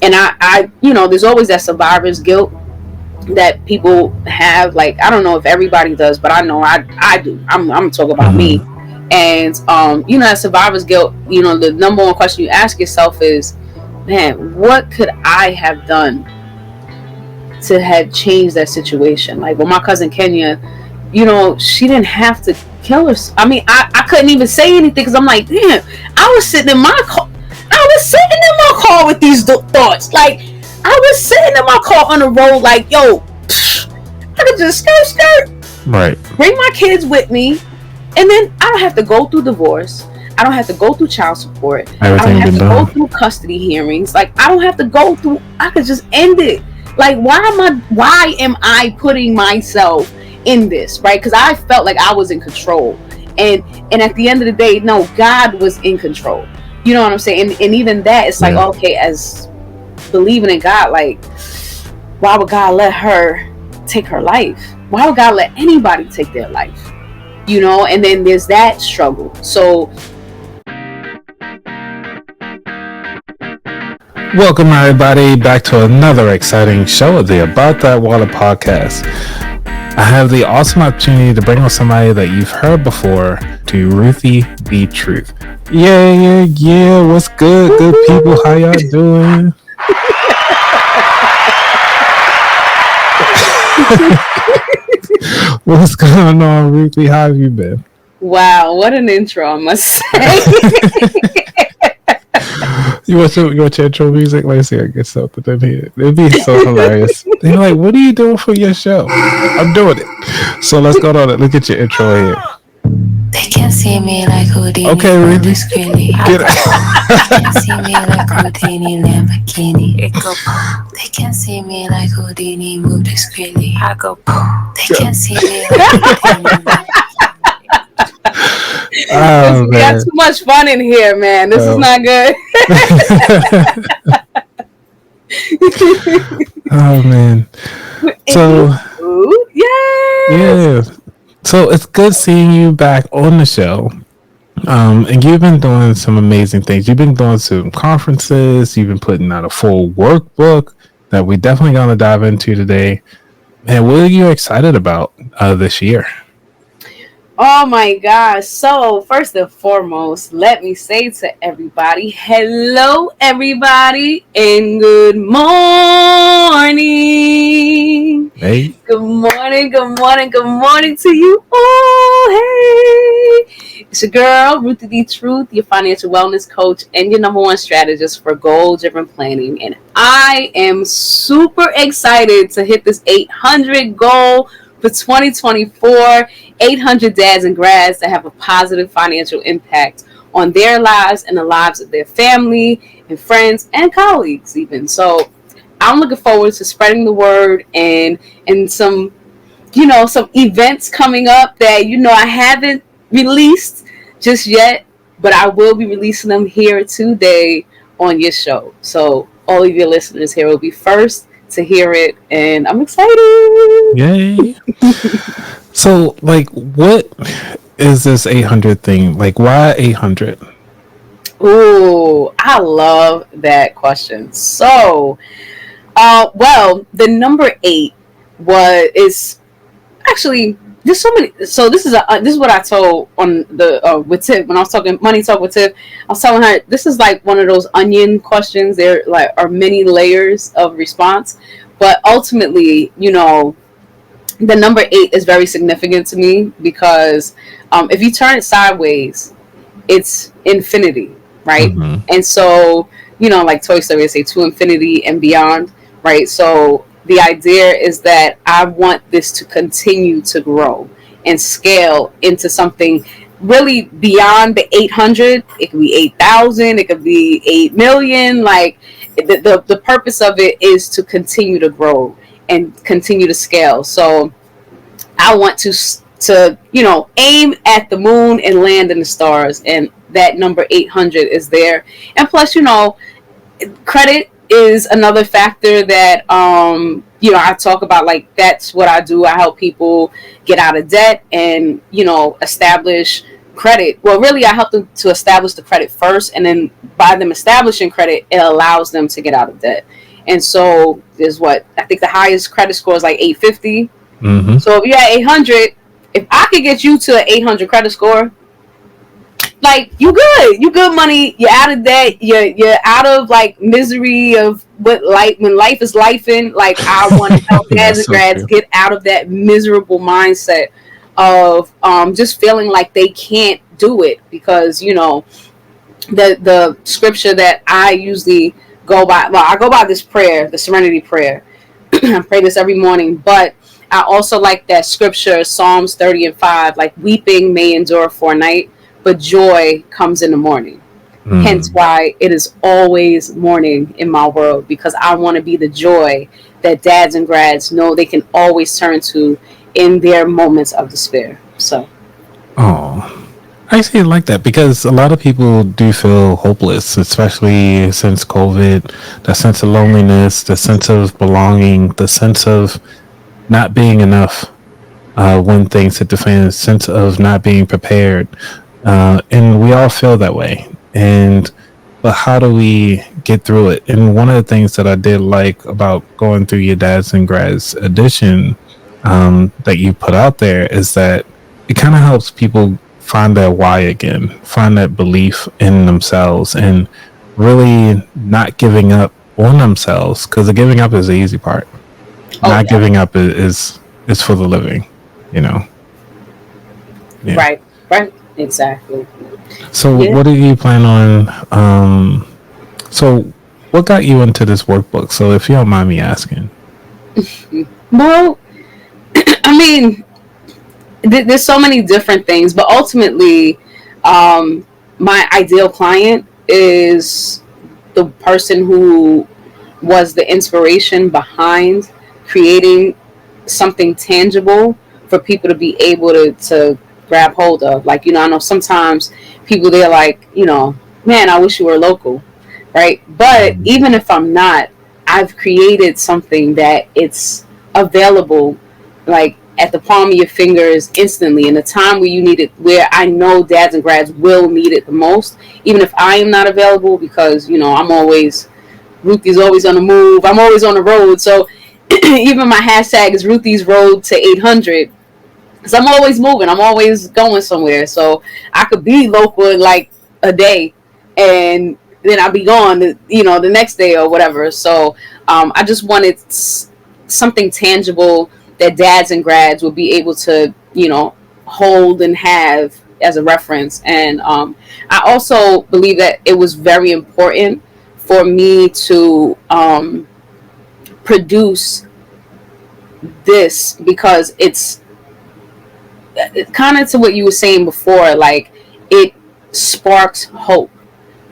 And I there's always that survivor's guilt that people have. Like, I don't know if everybody does, but I know I do. I'm gonna talk about me. And that survivor's guilt, the number one question you ask yourself is, man, what could I have done to have changed that situation? Like, with my cousin Kenya, she didn't have to kill herself. I mean, I couldn't even say anything because I'm like, damn, I was sitting in my car with these thoughts. Like, I was sitting in my car on the road like, yo, I could just skirt. Right. Bring my kids with me. And then I don't have to go through divorce. I don't have to go through child support. I don't have to go through custody hearings. Like, I don't have to go through. I could just end it. Like, why am I putting myself in this, right? Because I felt like I was in control. And at the end of the day, no, God was in control. You know what I'm saying? And even that, it's like, okay, as believing in God, like, why would God let her take her life? Why would God let anybody take their life? And then there's that struggle. So welcome everybody back to another exciting show of the About That Water podcast. I have the awesome opportunity to bring on somebody that you've heard before, to Ruthie Thee Truth. Yeah. What's good, good people? How y'all doing? What's going on, Ruthie? How have you been? Wow, what an intro, I must say. You want your intro music? Let's see, I get something in here. It'd be so hilarious. They're like, what are you doing for your show? I'm doing it. So let's go on it. Look at your intro here. They can't see me like Houdini. Okay, really? Discreetly. Get it. They can't see me like Houdini, Lamborghini. They can't see me like Houdini, move discreetly. I go. They can't see me like Houdini. Oh, we got too much fun in here, man. This is not good. Oh man. So yeah. So it's good seeing you back on the show. And you've been doing some amazing things. You've been doing some conferences. You've been putting out a full workbook that we definitely gonna dive into today. Man, what are you excited about this year? Oh my gosh. So first and foremost, let me say to everybody, hello everybody, and good morning. Hey. Good morning to you. Oh, hey. It's your girl, Ruthie Thee Truth, your financial wellness coach and your number one strategist for goal-driven planning. And I am super excited to hit this 800 goal for 2024, 800 dads and grads that have a positive financial impact on their lives and the lives of their family and friends and colleagues even. So I'm looking forward to spreading the word and some, some events coming up that, I haven't released just yet, but I will be releasing them here today on your show. So all of your listeners here will be first to hear it, and I'm excited. Yay. So, like, what is this 800 thing? Like, why 800? Ooh, I love that question. So, well, the number 8 is actually, there's so many. So this is what I told on the with Tiff when I was talking money talk with Tiff. I was telling her this is like one of those onion questions. There are many layers of response, but ultimately, the number 8 is very significant to me because if you turn it sideways, it's infinity, right? Mm-hmm. And so like Toy Story, they say to infinity and beyond, right? So the idea is that I want this to continue to grow and scale into something really beyond the 800. It could be 8,000. It could be 8 million. Like the purpose of it is to continue to grow and continue to scale. So I want to aim at the moon and land in the stars. And that number 800 is there. And plus, credit is another factor that, I talk about. Like, that's what I do. I help people get out of debt and, establish credit. Well, really, I help them to establish the credit first, and then by them establishing credit, it allows them to get out of debt. And so there's what I think the highest credit score is like 850. Mm-hmm. So if you're at 800, if I could get you to an 800 credit score, like you good money. You're out of debt. You're out of like misery of what like when life is lifing. Like I want to help dads and grads get out of that miserable mindset of just feeling like they can't do it because the scripture that I usually go by. Well, I go by this prayer, the Serenity Prayer. I pray this every morning, but I also like that scripture, Psalms 30:5. Like weeping may endure for a night, but joy comes in the morning. Hence why it is always morning in my world, because I want to be the joy that dads and grads know they can always turn to in their moments of despair. So, I actually like that because a lot of people do feel hopeless, especially since COVID. The sense of loneliness, the sense of belonging, the sense of not being enough when things hit the fan, the sense of not being prepared. And we all feel that way. But how do we get through it? And one of the things that I did like about going through your Dads and Grads edition that you put out there is that it kind of helps people find that why again, find that belief in themselves, and really not giving up on themselves, because the giving up is the easy part. Not giving up is for the living, Yeah. Right, exactly. So what do you plan on so what got you into this workbook? So if you don't mind me asking. Well, I mean, there's so many different things, but ultimately my ideal client is the person who was the inspiration behind creating something tangible for people to be able to grab hold of. Like, I know sometimes people, they're like, man, I wish you were local, right? But even if I'm not, I've created something that it's available, like at the palm of your fingers instantly, in the time where you need it, where I know dads and grads will need it the most, even if I am not available, because I'm always, Ruthie's always on the move, I'm always on the road. So even my hashtag is Ruthie's Road to 800, because I'm always moving, I'm always going somewhere. So I could be local in like a day, and then I'll be gone the next day or whatever. So I just wanted something tangible that dads and grads will be able to, hold and have as a reference. And I also believe that it was very important for me to produce this, because it's kind of to what you were saying before, like it sparks hope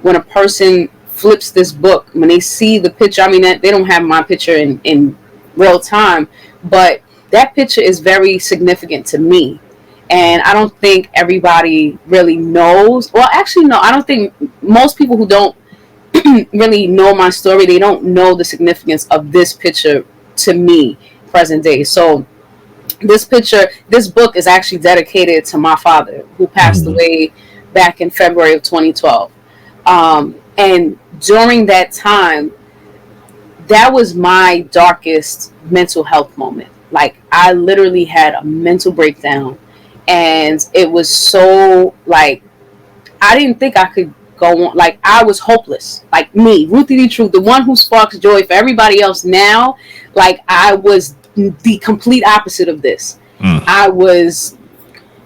when a person flips this book, when they see the picture. I mean, they don't have my picture in real time, but that picture is very significant to me. And I don't think everybody really knows. Well, actually, no, I don't think most people who don't really know my story, they don't know the significance of this picture to me, present day. So this book is actually dedicated to my father, who passed away back in February of 2012. And during that time, that was my darkest mental health moment. Like, I literally had a mental breakdown, and it was so, like, I didn't think I could go on. Like, I was hopeless. Like, me, Ruthie Thee Truth, the one who sparks joy for everybody else now, like, I was the complete opposite of this. I was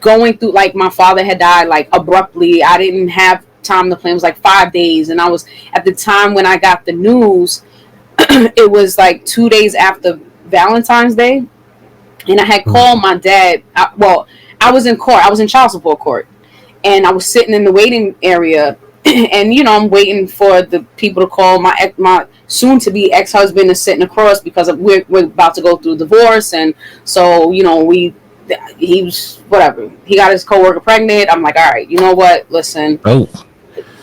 going through, like, my father had died, like, abruptly. I didn't have time to plan. It was like 5 days, and I was, at the time when I got the news, it was like 2 days after Valentine's Day, and I had called my dad. I was in court. I was in child support court, and I was sitting in the waiting area, and I'm waiting for the people to call. My soon-to-be ex-husband is sitting across, because we're about to go through divorce, and so he was whatever. He got his coworker pregnant. I'm like, all right, you know what? Listen. Oh.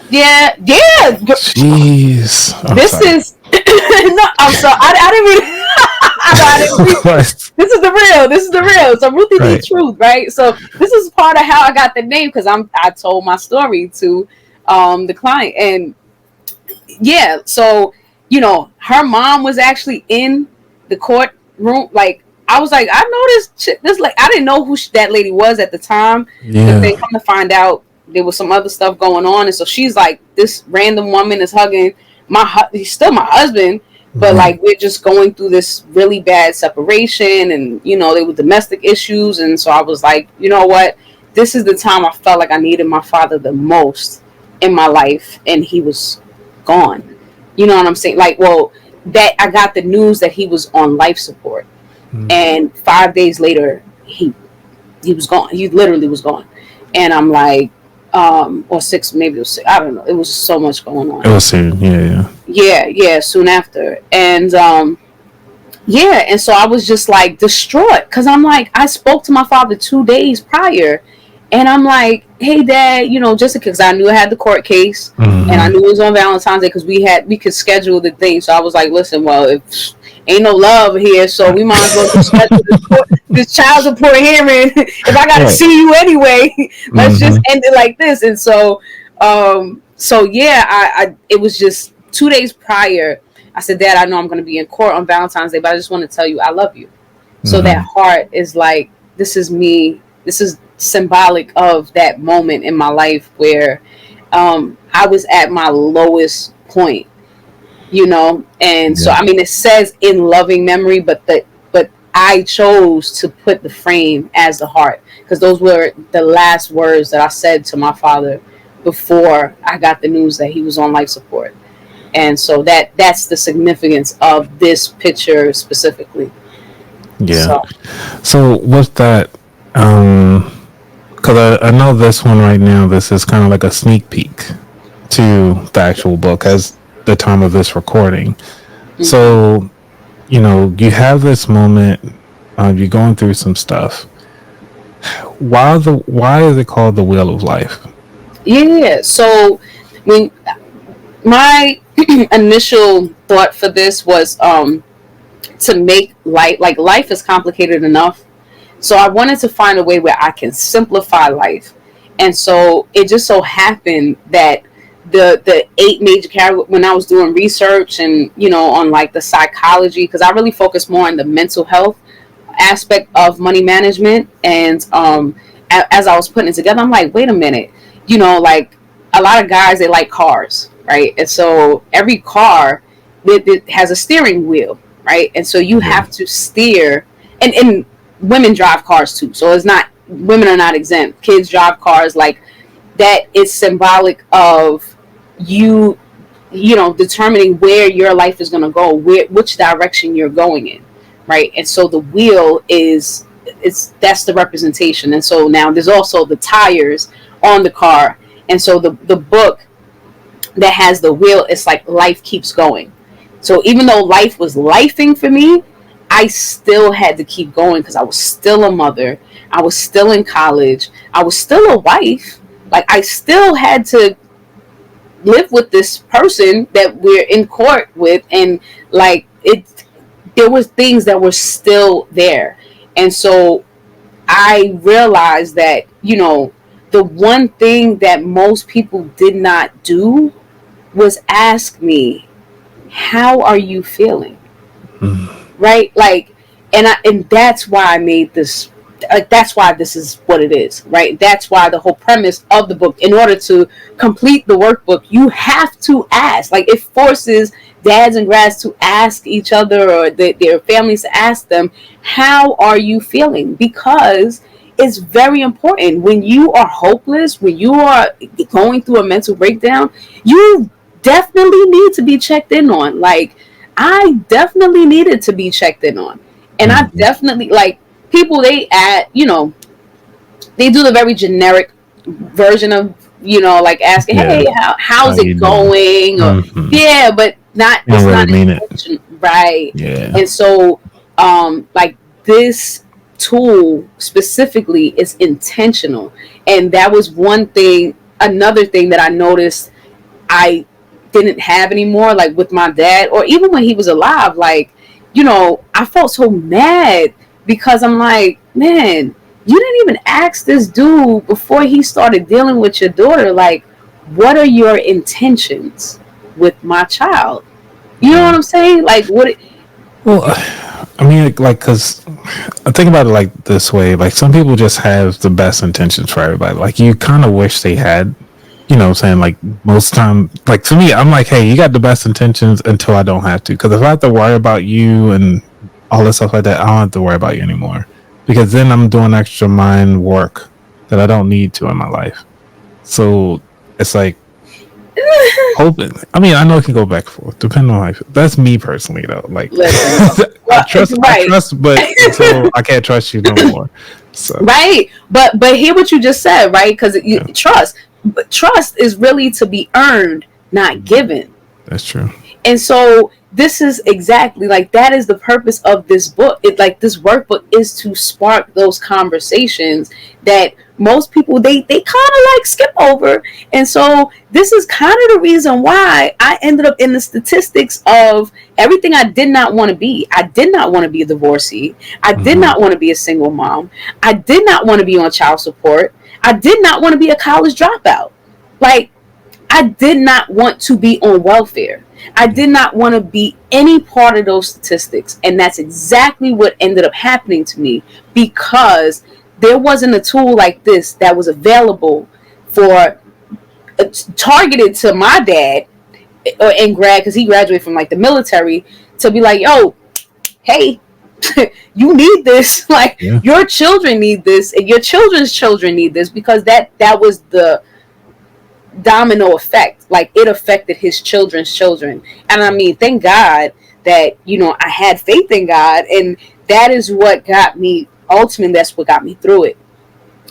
Yeah. Jeez. This is no. I'm sorry. I didn't mean. I didn't. This is the real. This is the real. So Ruthie Thee Truth, right? So this is part of how I got the name because I told my story to the client, and yeah, so her mom was actually in the courtroom. Like I was like, I know this like I didn't know who that lady was at the time. Yeah. But then come to find out there was some other stuff going on, and so she's like, this random woman is hugging he's still my husband, but like we're just going through this really bad separation, and there were domestic issues, and so I was like, you know what, this is the time I felt like I needed my father the most in my life, and he was gone. You know what I'm saying? Like, well, that I got the news that he was on life support, and 5 days later he was gone. He literally was gone, and I'm like, or six, maybe it was six, I don't know. It was so much going on. It was soon, yeah, soon after, and yeah, and so I was just like distraught because I'm like, I spoke to my father 2 days prior, and I'm like, hey, Dad, just because I knew I had the court case, and I knew it was on Valentine's Day because we could schedule the thing. So I was like, listen, well, if ain't no love here, so we might as well just schedule this child support hearing. If I gotta see you anyway, let's just end it like this. And so, yeah, I it was just 2 days prior. I said, Dad, I know I'm going to be in court on Valentine's Day, but I just want to tell you I love you. So that heart is like, this is me. This is symbolic of that moment in my life where I was at my lowest point, and so I mean it says in loving memory, but I chose to put the frame as the heart because those were the last words that I said to my father before I got the news that he was on life support. And so that's the significance of this picture specifically. Yeah. So with that, because I know this one right now, this is kind of like a sneak peek to the actual book as the time of this recording. So, you have this moment, you're going through some stuff. Why is it called the Wheel of Life? Yeah. So when my initial thought for this was to make life is complicated enough. So I wanted to find a way where I can simplify life. And so it just so happened that the 8 major categories, when I was doing research and, on like the psychology, because I really focus more on the mental health aspect of money management. And as I was putting it together, I'm like, wait a minute, like a lot of guys, they like cars, right? And so every car, it has a steering wheel, right? And so you have to steer, and women drive cars too. So it's not, women are not exempt. Kids drive cars. Like that is symbolic of you determining where your life is going to go, which direction you're going in, right? And so the wheel that's the representation. And so now there's also the tires on the car. And so the book that has the wheel, it's like life keeps going. So even though life was lifing for me, I still had to keep going because I was still a mother. I was still in college. I was still a wife. Like I still had to live with this person that we're in court with, and like there was things that were still there. And so I realized that the one thing that most people did not do was ask me, how are you feeling? Right? Like, and that's why I made this, like, that's why this is what it is, right? That's why the whole premise of the book, in order to complete the workbook, you have to ask. Like, it forces dads and grads to ask each other or their families to ask them, how are you feeling? Because it's very important. When you are hopeless, when you are going through a mental breakdown, you definitely need to be checked in on. Like, I definitely needed to be checked in on. And I definitely, like, people, they do the very generic version of, like asking, hey, how's it going? Or, yeah, but not, it's really not mean it. Right. Yeah. And so, like, this tool specifically is intentional. And that was one thing. Another thing that I noticed I didn't have anymore, like with my dad, or even when he was alive, like I felt so mad because I'm like, man, you didn't even ask this dude before he started dealing with your daughter, like, what are your intentions with my child? You know what I'm saying? Like, what? Well, I mean, like, because I think about it like this way. Like, some people just have the best intentions for everybody. Like, you kind of wish they had, what I'm saying? Like, most time, like, for me, I'm like, hey, you got the best intentions until I don't have to. Because if I have to worry about you and all this stuff like that, I don't have to worry about you anymore. Because then I'm doing extra mind work that I don't need to in my life. So it's like, hoping. I mean, I know it can go back and forth, depending on life. That's me personally, though. Like, Listen, I well, right. trust, but until I can't trust you no more. So, Right, but hear what you just said, right? Because yeah, trust is really to be earned, not given. that's true. And so this is exactly like that is the purpose of this book. It like this workbook is to spark those conversations that most people they kind of like skip over. And so this is kind of the reason why I ended up in the statistics of everything I did not want to be. I did not want to be a divorcee. I did not want to be a single mom. I did not want to be on child support. I did not want to be a college dropout. Like, I did not want to be on welfare. I did not want to be any part of those statistics. And that's exactly what ended up happening to me, because there wasn't a tool like this that was available for targeted to my dad in grad, because he graduated from like the military, to be like, yo, hey, you need this. Like, Yeah. your children need this, and your children's children need this, because that was the domino effect. Like, it affected his children's children. And I mean, thank God that I had faith in God, and that is what got me ultimately. That's what got me through it.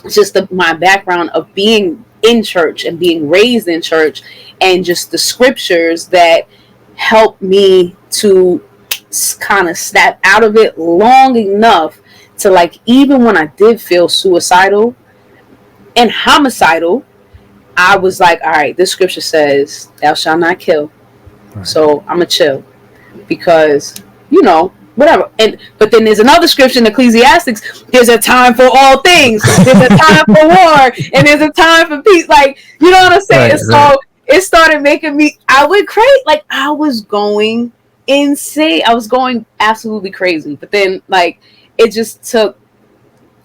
It's just my background of being in church and being raised in church, and just the scriptures that helped me to kind of snap out of it long enough to, like, even when I did feel suicidal and homicidal, I was like, all right, this scripture says, thou shalt not kill. Right. So I'm going to chill, because, whatever. But then there's another scripture in Ecclesiastics. There's a time for all things. There's a time for war, and there's a time for peace. Like, you know what I'm saying? Right, so it started making me, I went crazy. Like, I was going insane. I was going absolutely crazy. But then, like, it just took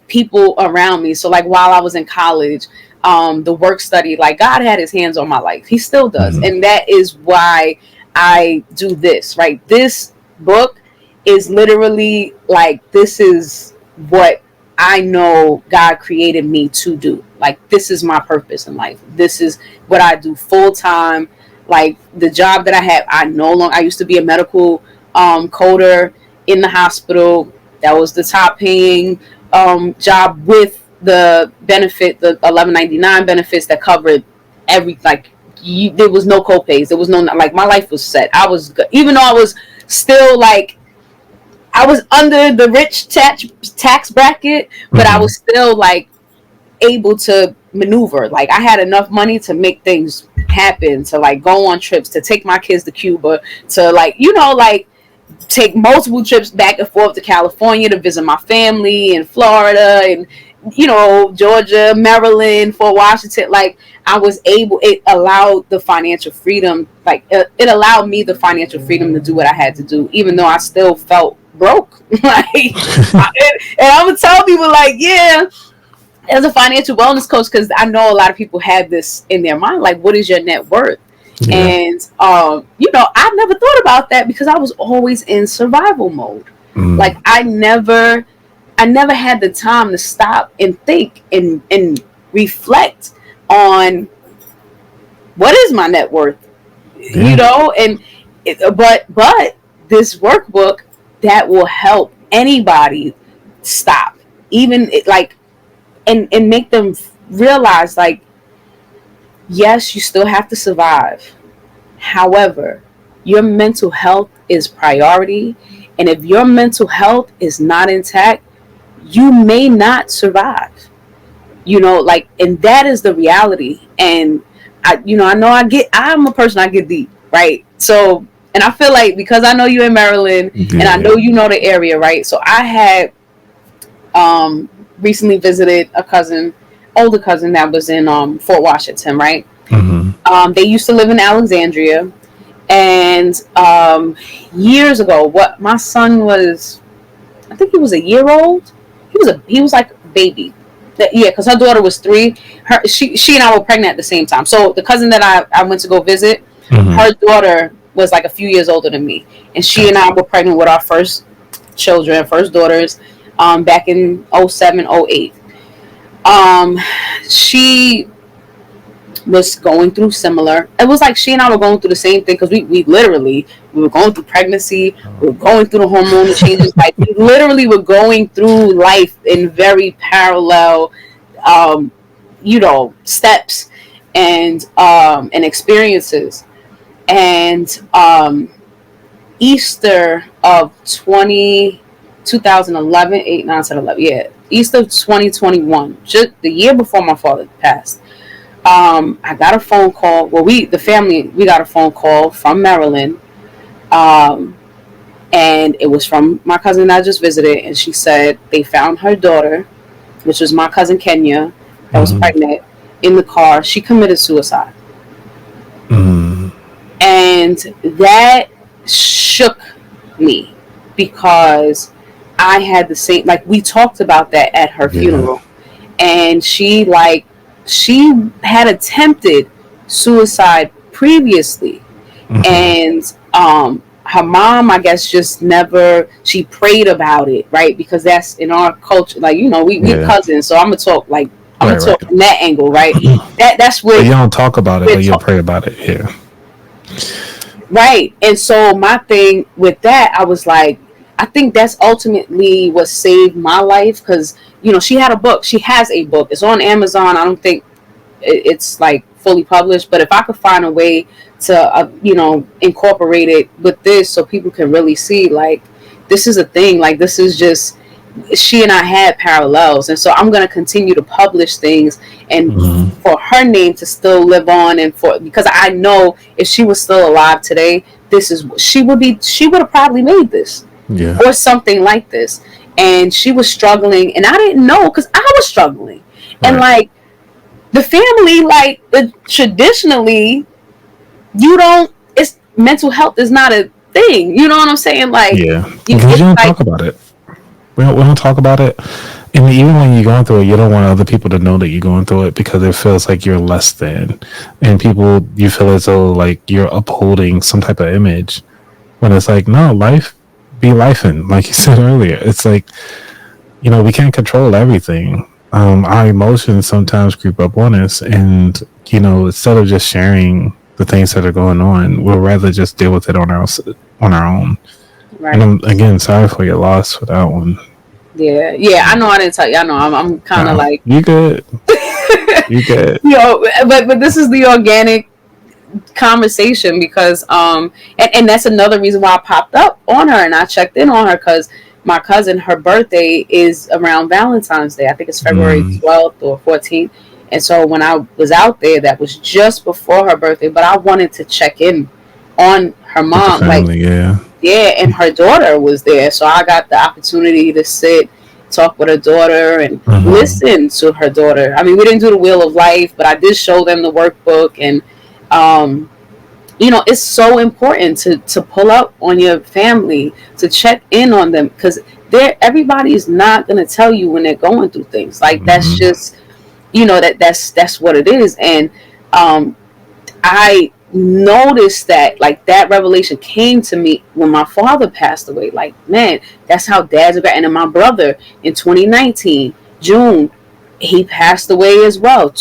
people around me. So, like, while I was in college, the work study, like, God had his hands on my life. He still does. And that is why I do this, right? This book is literally like, this is what I know God created me to do. Like, this is my purpose in life. This is what I do full time. Like, the job that I have, I used to be a medical coder in the hospital. That was the top paying job, with the benefit, the 1199 benefits that covered every, like, there was no co-pays. There was no, like, my life was set. I was, even though I was still, like, I was under the rich tax bracket, but I was still, like, able to maneuver. Like, I had enough money to make things happen, to, like, go on trips, to take my kids to Cuba, to, like, like, take multiple trips back and forth to California to visit my family in Florida, and Georgia, Maryland, Fort Washington. Like, I was able, it allowed the financial freedom, like, it allowed me the financial freedom to do what I had to do, even though I still felt broke. Like, and I would tell people, like, yeah, as a financial wellness coach, because I know a lot of people have this in their mind, like, what is your net worth? Yeah. And I never thought about that, because I was always in survival mode. Like, I never had the time to stop and think and reflect on what is my net worth. And but this workbook that will help anybody stop, even like, and make them realize, like, yes, you still have to survive. However, your mental health is priority. And if your mental health is not intact, you may not survive. Like, and that is the reality. And I'm a person, I get deep, right? So And I feel like because I know you in Maryland and I know you know the area, right? So I had recently visited a cousin, older cousin that was in Fort Washington, right? They used to live in Alexandria, and years ago, what my son was, I think he was a year old. He was like a baby. Yeah, because her daughter was 3. She and I were pregnant at the same time. So the cousin that I went to go visit, her daughter was like a few years older than me, and she and I were pregnant with our first daughters, back in 07, 08. She was going through similar. It was like she and I were going through the same thing because we were going through pregnancy, we were going through the hormonal changes. Like we literally were going through life in very parallel, steps and experiences. And Easter of 2011, 8, 9, 10, 11, yeah, Easter of 2021, just the year before my father passed. I got a phone call. Well, the family got a phone call from Maryland, and it was from my cousin that I just visited, and she said they found her daughter, which was my cousin Kenya, that was pregnant, in the car. She committed suicide, and that shook me because I had the same. Like we talked about that at her funeral, and she had attempted suicide previously, and her mom, I guess, just never. She prayed about it, right? Because that's in our culture. Like we cousins, so I'm gonna talk talk from that angle, right? That's where but you don't talk about it, but you'll pray about it. Yeah, right. And so my thing with that, I was like, I think that's ultimately what saved my life because she had a book. She has a book. It's on Amazon. I don't think it's like fully published, but if I could find a way to incorporate it with this so people can really see like this is a thing, like this is just, she and I had parallels, and so I'm going to continue to publish things and for her name to still live on, and because I know if she was still alive today, this is she would have probably made this or something like this. And she was struggling, and I didn't know because I was struggling, and like the family, like traditionally, it's mental health is not a thing. You know what I'm saying? Like, because you don't talk about it. We don't talk about it. And even when you're going through it, you don't want other people to know that you're going through it because it feels like you're less than. And you feel as though like you're upholding some type of image when it's like, no, life be lifing. Like you said earlier, it's like, we can't control everything. Our emotions sometimes creep up on us, and instead of just sharing the things that are going on, we'll rather just deal with it on our own. Right. And again, sorry for your loss for that one. Yeah. I know I didn't tell you. I know I'm kind of like you good. You good. But this is the organic conversation because and that's another reason why I popped up on her and I checked in on her because my cousin, her birthday is around Valentine's Day. I think it's February 12th or 14th. And so when I was out there, that was just before her birthday, but I wanted to check in on her mom. Family, and her daughter was there. So I got the opportunity to sit, talk with her daughter, and listen to her daughter. I mean, we didn't do the Wheel of Life, but I did show them the workbook. And, it's so important to pull up on your family, to check in on them, because everybody is not going to tell you when they're going through things. Like, that's just, that's what it is. And I noticed that, like, that revelation came to me when my father passed away. Like, man, that's how dads are. And then my brother in 2019, June, he passed away as well.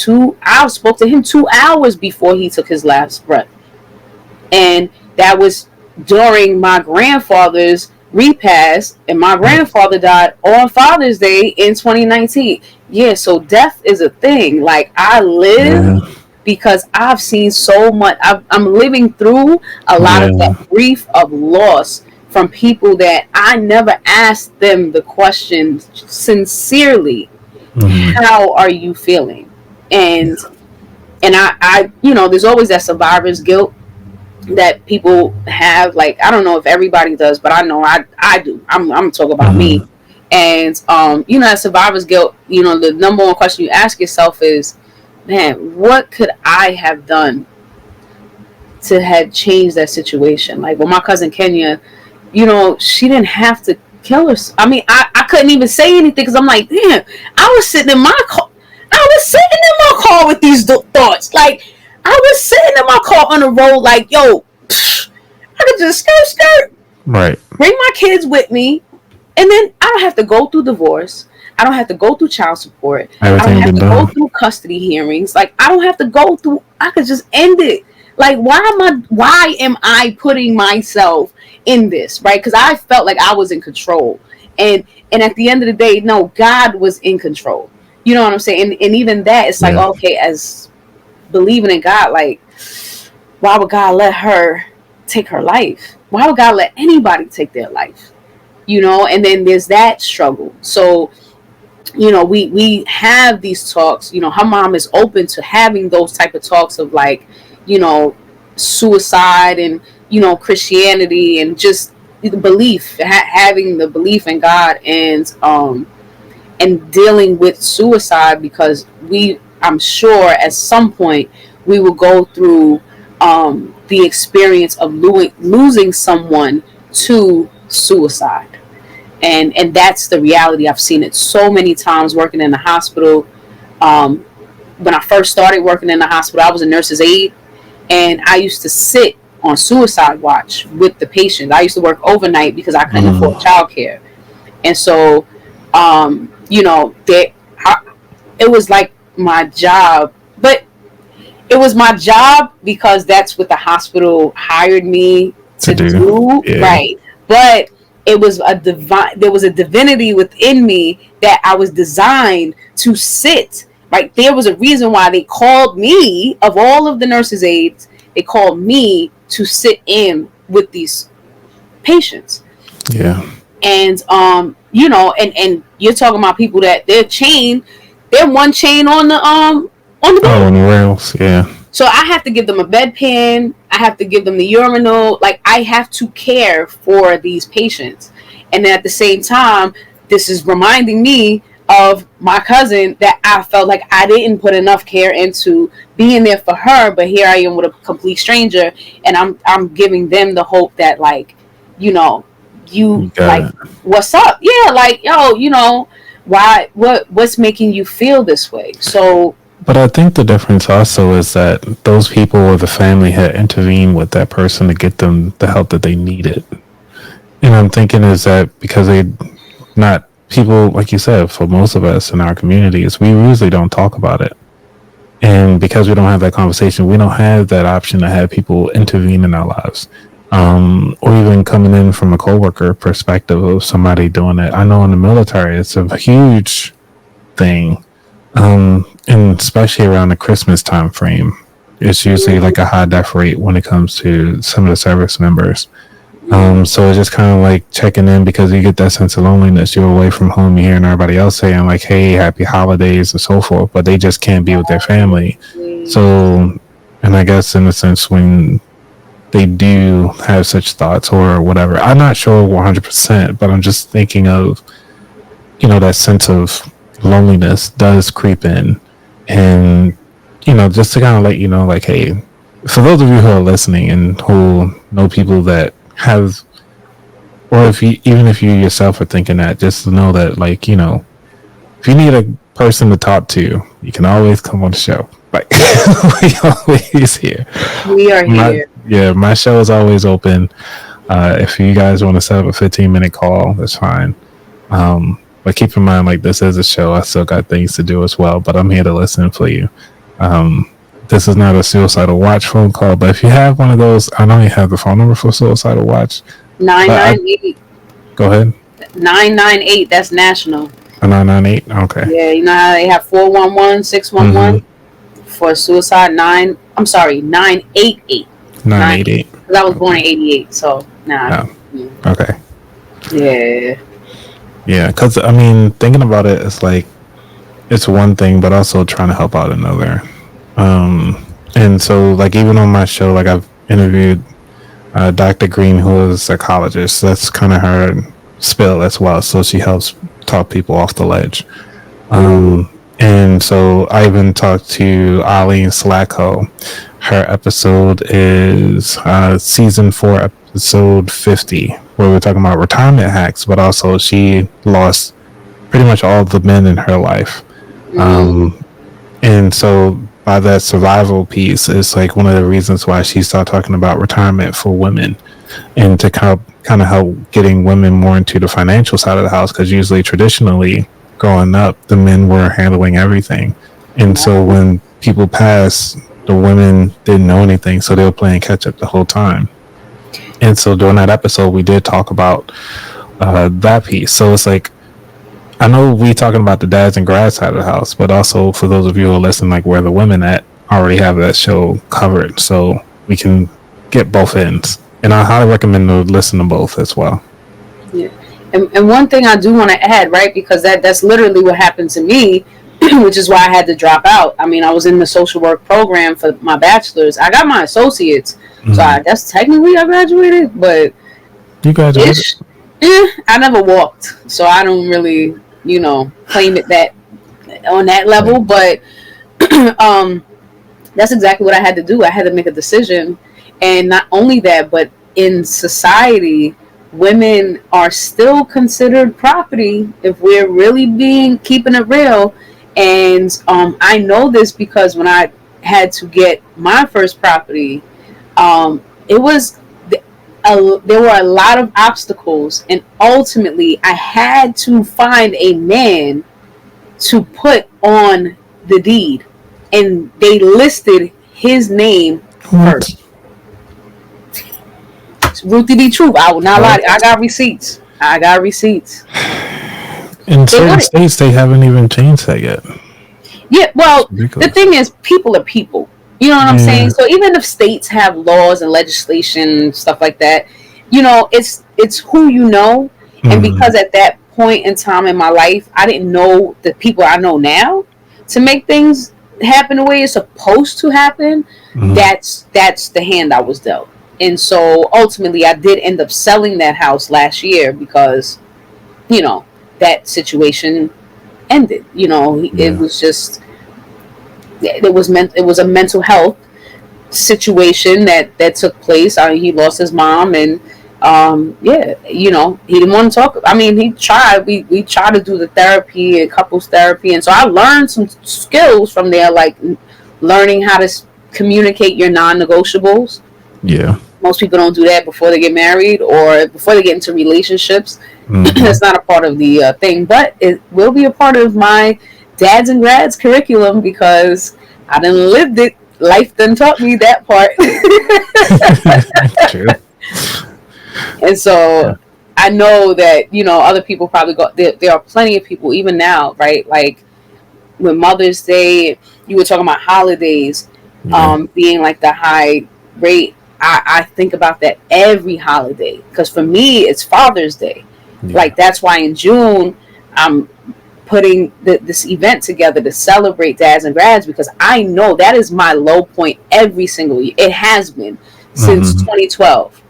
I spoke to him 2 hours before he took his last breath. And that was during my grandfather's repast, and my grandfather died on Father's Day in 2019. Yeah, so death is a thing. Like, I live because I've seen so much. I'm living through a lot of that grief of loss from people that I never asked them the question sincerely. How are you feeling? And I there's always that survivor's guilt. that people have. Like, I don't know if everybody does, but I know I do. I'm gonna talk about me. Mm-hmm. And that survivor's guilt, the number one question you ask yourself is, man, what could I have done to have changed that situation? Like, with my cousin Kenya, she didn't have to kill herself. I mean, I couldn't even say anything because I'm like, damn, I was sitting in my car. I was sitting in my car with these thoughts. Like, I was sitting in my car on the road, like, yo, I could just skirt, Right. bring my kids with me, and then I don't have to go through divorce. I don't have to go through child support. I don't Everything have been to go done. through custody hearings. Like, I don't have to go through. I could just end it. Like, why am I putting myself in this, right? Because I felt like I was in control, and at the end of the day, no, God was in control. You know what I'm saying? And even that, it's like, Yeah. okay, as believing in God, like, why would God let her take her life? Why would God let anybody take their life? And then there's that struggle. So, we have these talks. Her mom is open to having those type of talks of, like, suicide and, Christianity, and just the belief, having the belief in God, and dealing with suicide, because I'm sure at some point we will go through the experience of losing someone to suicide. And that's the reality. I've seen it so many times working in the hospital. um, when I first started working in the hospital, I was a nurse's aide, and I used to sit on suicide watch with the patients. I used to work overnight because I couldn't afford Mm-hmm. childcare. And so, it was like my job, but it was my job because that's what the hospital hired me To to do. do, Yeah. right? But it was a divine. There was a divinity within me that I was designed to sit. Right, there was a reason why they called me, of all of the nurses' aides, they called me to sit in with these patients. Yeah. And and you're talking about people that they're one chain on the Oh, bed. on the rails. Yeah. So I have to give them a bedpan. I have to give them the urinal. Like, I have to care for these patients. And then at the same time, this is reminding me of my cousin that I felt like I didn't put enough care into being there for her, but here I am with a complete stranger, and I'm giving them the hope that, like, you know, you You got like, it. what's up? Yeah, like, yo, what's making you feel this way? So But I think the difference also is that those people or the family had intervened with that person to get them the help that they needed. And I'm thinking is that because they not people, like you said, for most of us in our communities, we usually don't talk about it. And because we don't have that conversation, we don't have that option to have people intervene in our lives. Or even coming in from a coworker perspective of somebody doing it. I know in the military, it's a huge thing. And especially around the Christmas time frame, it's usually like a high death rate when it comes to some of the service members. So it's just kind of like checking in because you get that sense of loneliness. You're away from home, you're hearing everybody else saying like, "Hey, happy holidays" and so forth, but they just can't be with their family. So, and I guess in a sense, when they do have such thoughts or whatever, I'm not sure 100%, but I'm just thinking of that sense of loneliness does creep in, and just to kind of let you know, like, hey, for those of you who are listening and who know people that have, or if you even if you yourself are thinking that, just know that, like, if you need a person to talk to, you can always come on the show. Like, we always here. we are here. My show is always open. If you guys want to set up a 15-minute call, that's fine. But keep in mind, like, this is a show. I still got things to do as well, but I'm here to listen for you. This is not a suicidal watch phone call, but if you have one of those, I know you have the phone number for suicidal watch. Nine But nine eight go ahead. 998. That's national. A 998. Okay. Yeah, you know how they have 411, 611 for suicide. 988. 988. Because I was born in 88, so nah. Okay. Yeah. Yeah, because I mean, thinking about it, it's like it's one thing, but also trying to help out another. And so, like, even on my show, like, I've interviewed Dr. Green, who is a psychologist. That's kind of her spill as well. So she helps talk people off the ledge. And so I even talked to Eileen Slacko. Her episode is season 4, episode 50, where we're talking about retirement hacks, but also she lost pretty much all the men in her life. And so by that survival piece, it's like one of the reasons why she started talking about retirement for women and to kind of help getting women more into the financial side of the house, because usually traditionally growing up, the men were handling everything. And so when people passed, the women didn't know anything, so they were playing catch up the whole time. And so during that episode, we did talk about that piece. So it's like, I know we talking about the dads and grads side of the house, but also for those of you who are listening, like where the women at, already have that show covered, so we can get both ends. And I highly recommend to listen to both as well. Yeah. And one thing I do want to add, right, because that's literally what happened to me, which is why I had to drop out. I mean, I was in the social work program for my bachelor's. I got my associates, so I guess technically I graduated, but you graduated? I never walked, so I don't really, claim it that on that level. But that's exactly what I had to do. I had to make a decision, and not only that, but in society, women are still considered property if we're really keeping it real. And I know this because when I had to get my first property, it was there were a lot of obstacles, and ultimately I had to find a man to put on the deed, and they listed his name first. Ruthie Thee Truth. I will not lie. I got receipts. In certain states, they haven't even changed that yet. Yeah, well, the thing is, people are people. You know what I'm saying? So even if states have laws and legislation, stuff like that, it's who you know. And because at that point in time in my life, I didn't know the people I know now to make things happen the way it's supposed to happen. That's the hand I was dealt. And so ultimately I did end up selling that house last year because, that situation ended. It was just, it was a mental health situation that took place. He lost his mom, and he didn't want to talk. I mean, he tried. We tried to do the therapy and couples therapy, and so I learned some skills from there, like learning how to communicate your non-negotiables. Yeah. Most people don't do that before they get married or before they get into relationships. That's not a part of the thing, but it will be a part of my dads and grads curriculum because I done lived it. Life done taught me that part. True. And so I know that, other people probably there are plenty of people even now, right? Like with Mother's Day, you were talking about holidays, being like the high rate. I think about that every holiday because for me it's Father's Day. Like that's why in June I'm putting this event together to celebrate dads and grads, because I know that is my low point every single year. It has been since 2012.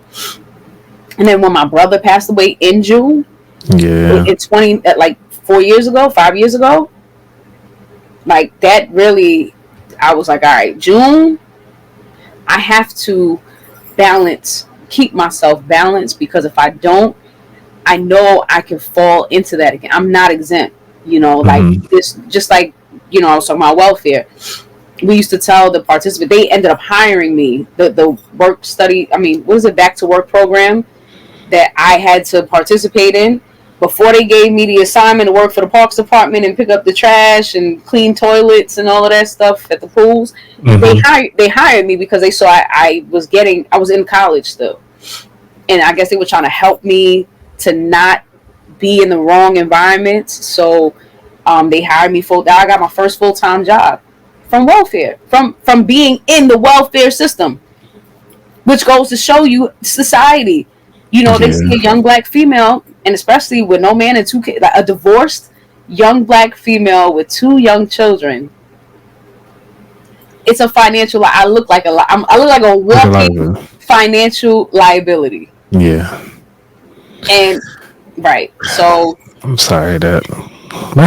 And then when my brother passed away in June, in 5 years ago, like that really, I was like, all right, June, I have to keep myself balanced, because if I don't, I know I can fall into that again. I'm not exempt, like this, just like, I was talking about welfare. We used to tell the participants, they ended up hiring me, the back to work program that I had to participate in. Before they gave me the assignment to work for the parks department and pick up the trash and clean toilets and all of that stuff at the pools, they hired me because they saw I was in college still, and I guess they were trying to help me to not be in the wrong environment. So they hired me full. I got my first full-time job from welfare, from being in the welfare system, which goes to show you society. They see a young black female, and especially with no man and 2 kids, like a divorced young black female with 2 young children. It's a financial. I look like a walking financial liability. Yeah. And right. So I'm sorry that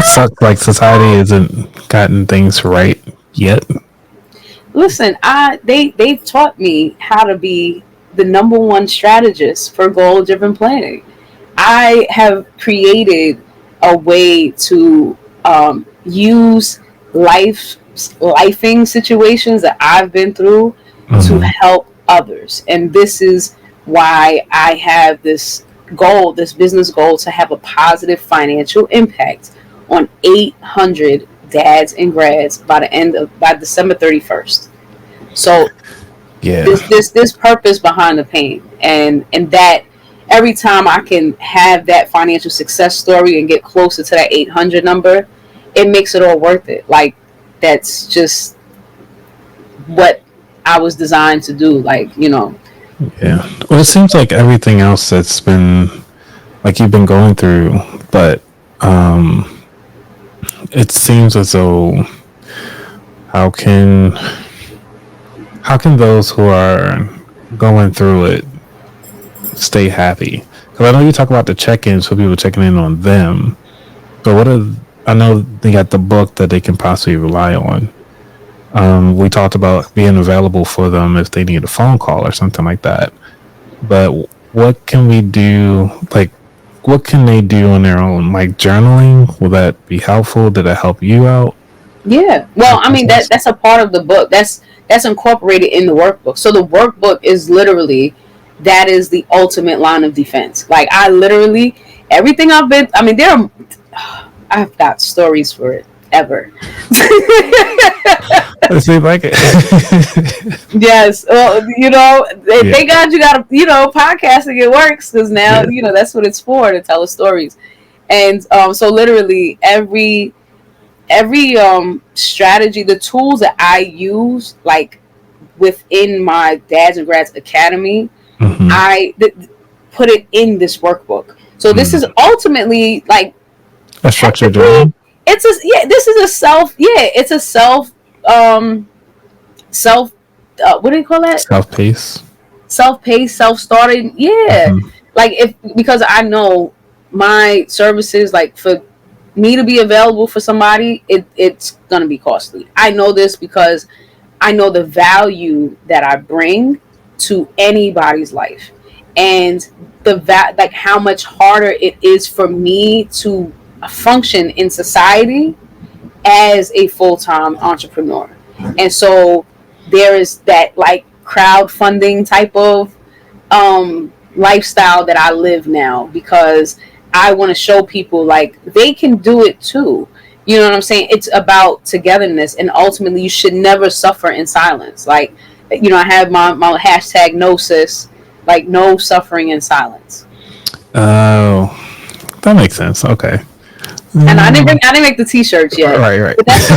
sucks. Like society isn't gotten things right yet. listen, they've taught me how to be the number one strategist for goal driven planning. I have created a way to use lifing situations that I've been through to Mm-hmm. help others, and this is why I have this goal, this business goal, to have a positive financial impact on 800 dads and grads by December 31st. So Yeah. this purpose behind the pain, and that every time I can have that financial success story and get closer to that 800 number, it makes it all worth it. Like that's just what I was designed to do. Like, Yeah. Well, it seems like everything else that's been like you've been going through, but it seems as though how can how can those who are going through it stay happy? Because I know you talk about the check-ins for people checking in on them, but I know they got the book that they can possibly rely on. We talked about being available for them if they need a phone call or something like that. But what can we do? Like, what can they do on their own? Like journaling, will that be helpful? Did it help you out? yeah. Well, I mean that's a part of the book. That's incorporated in the workbook. So the workbook is literally that is the ultimate line of defense. Like I literally everything I've been. I mean, I've got stories for it ever. Let's see if I can. Yes, well, thank God you got podcasting. It works because now that's what it's for, to tell the stories. And so literally every strategy, the tools that I use, like within my Dads and Grads Academy, Mm-hmm. I put it in this workbook. So this is ultimately like A structured journal. this is a it's a self what do you call that? Self-paced. Self-paced, self-starting. Yeah. Mm-hmm. Like because I know my services, like for me to be available for somebody, it's gonna be costly. I know this because I know the value that I bring to anybody's life, and like how much harder it is for me to function in society as a full-time entrepreneur. And so there is that like crowdfunding type of lifestyle that I live now, because I want to show people like they can do it too. You know what I'm saying? It's about togetherness, and ultimately you should never suffer in silence. Like, I have my hashtag no sis, like no suffering in silence. Oh, that makes sense. Okay. And I didn't make the t-shirts yet. Right. But that's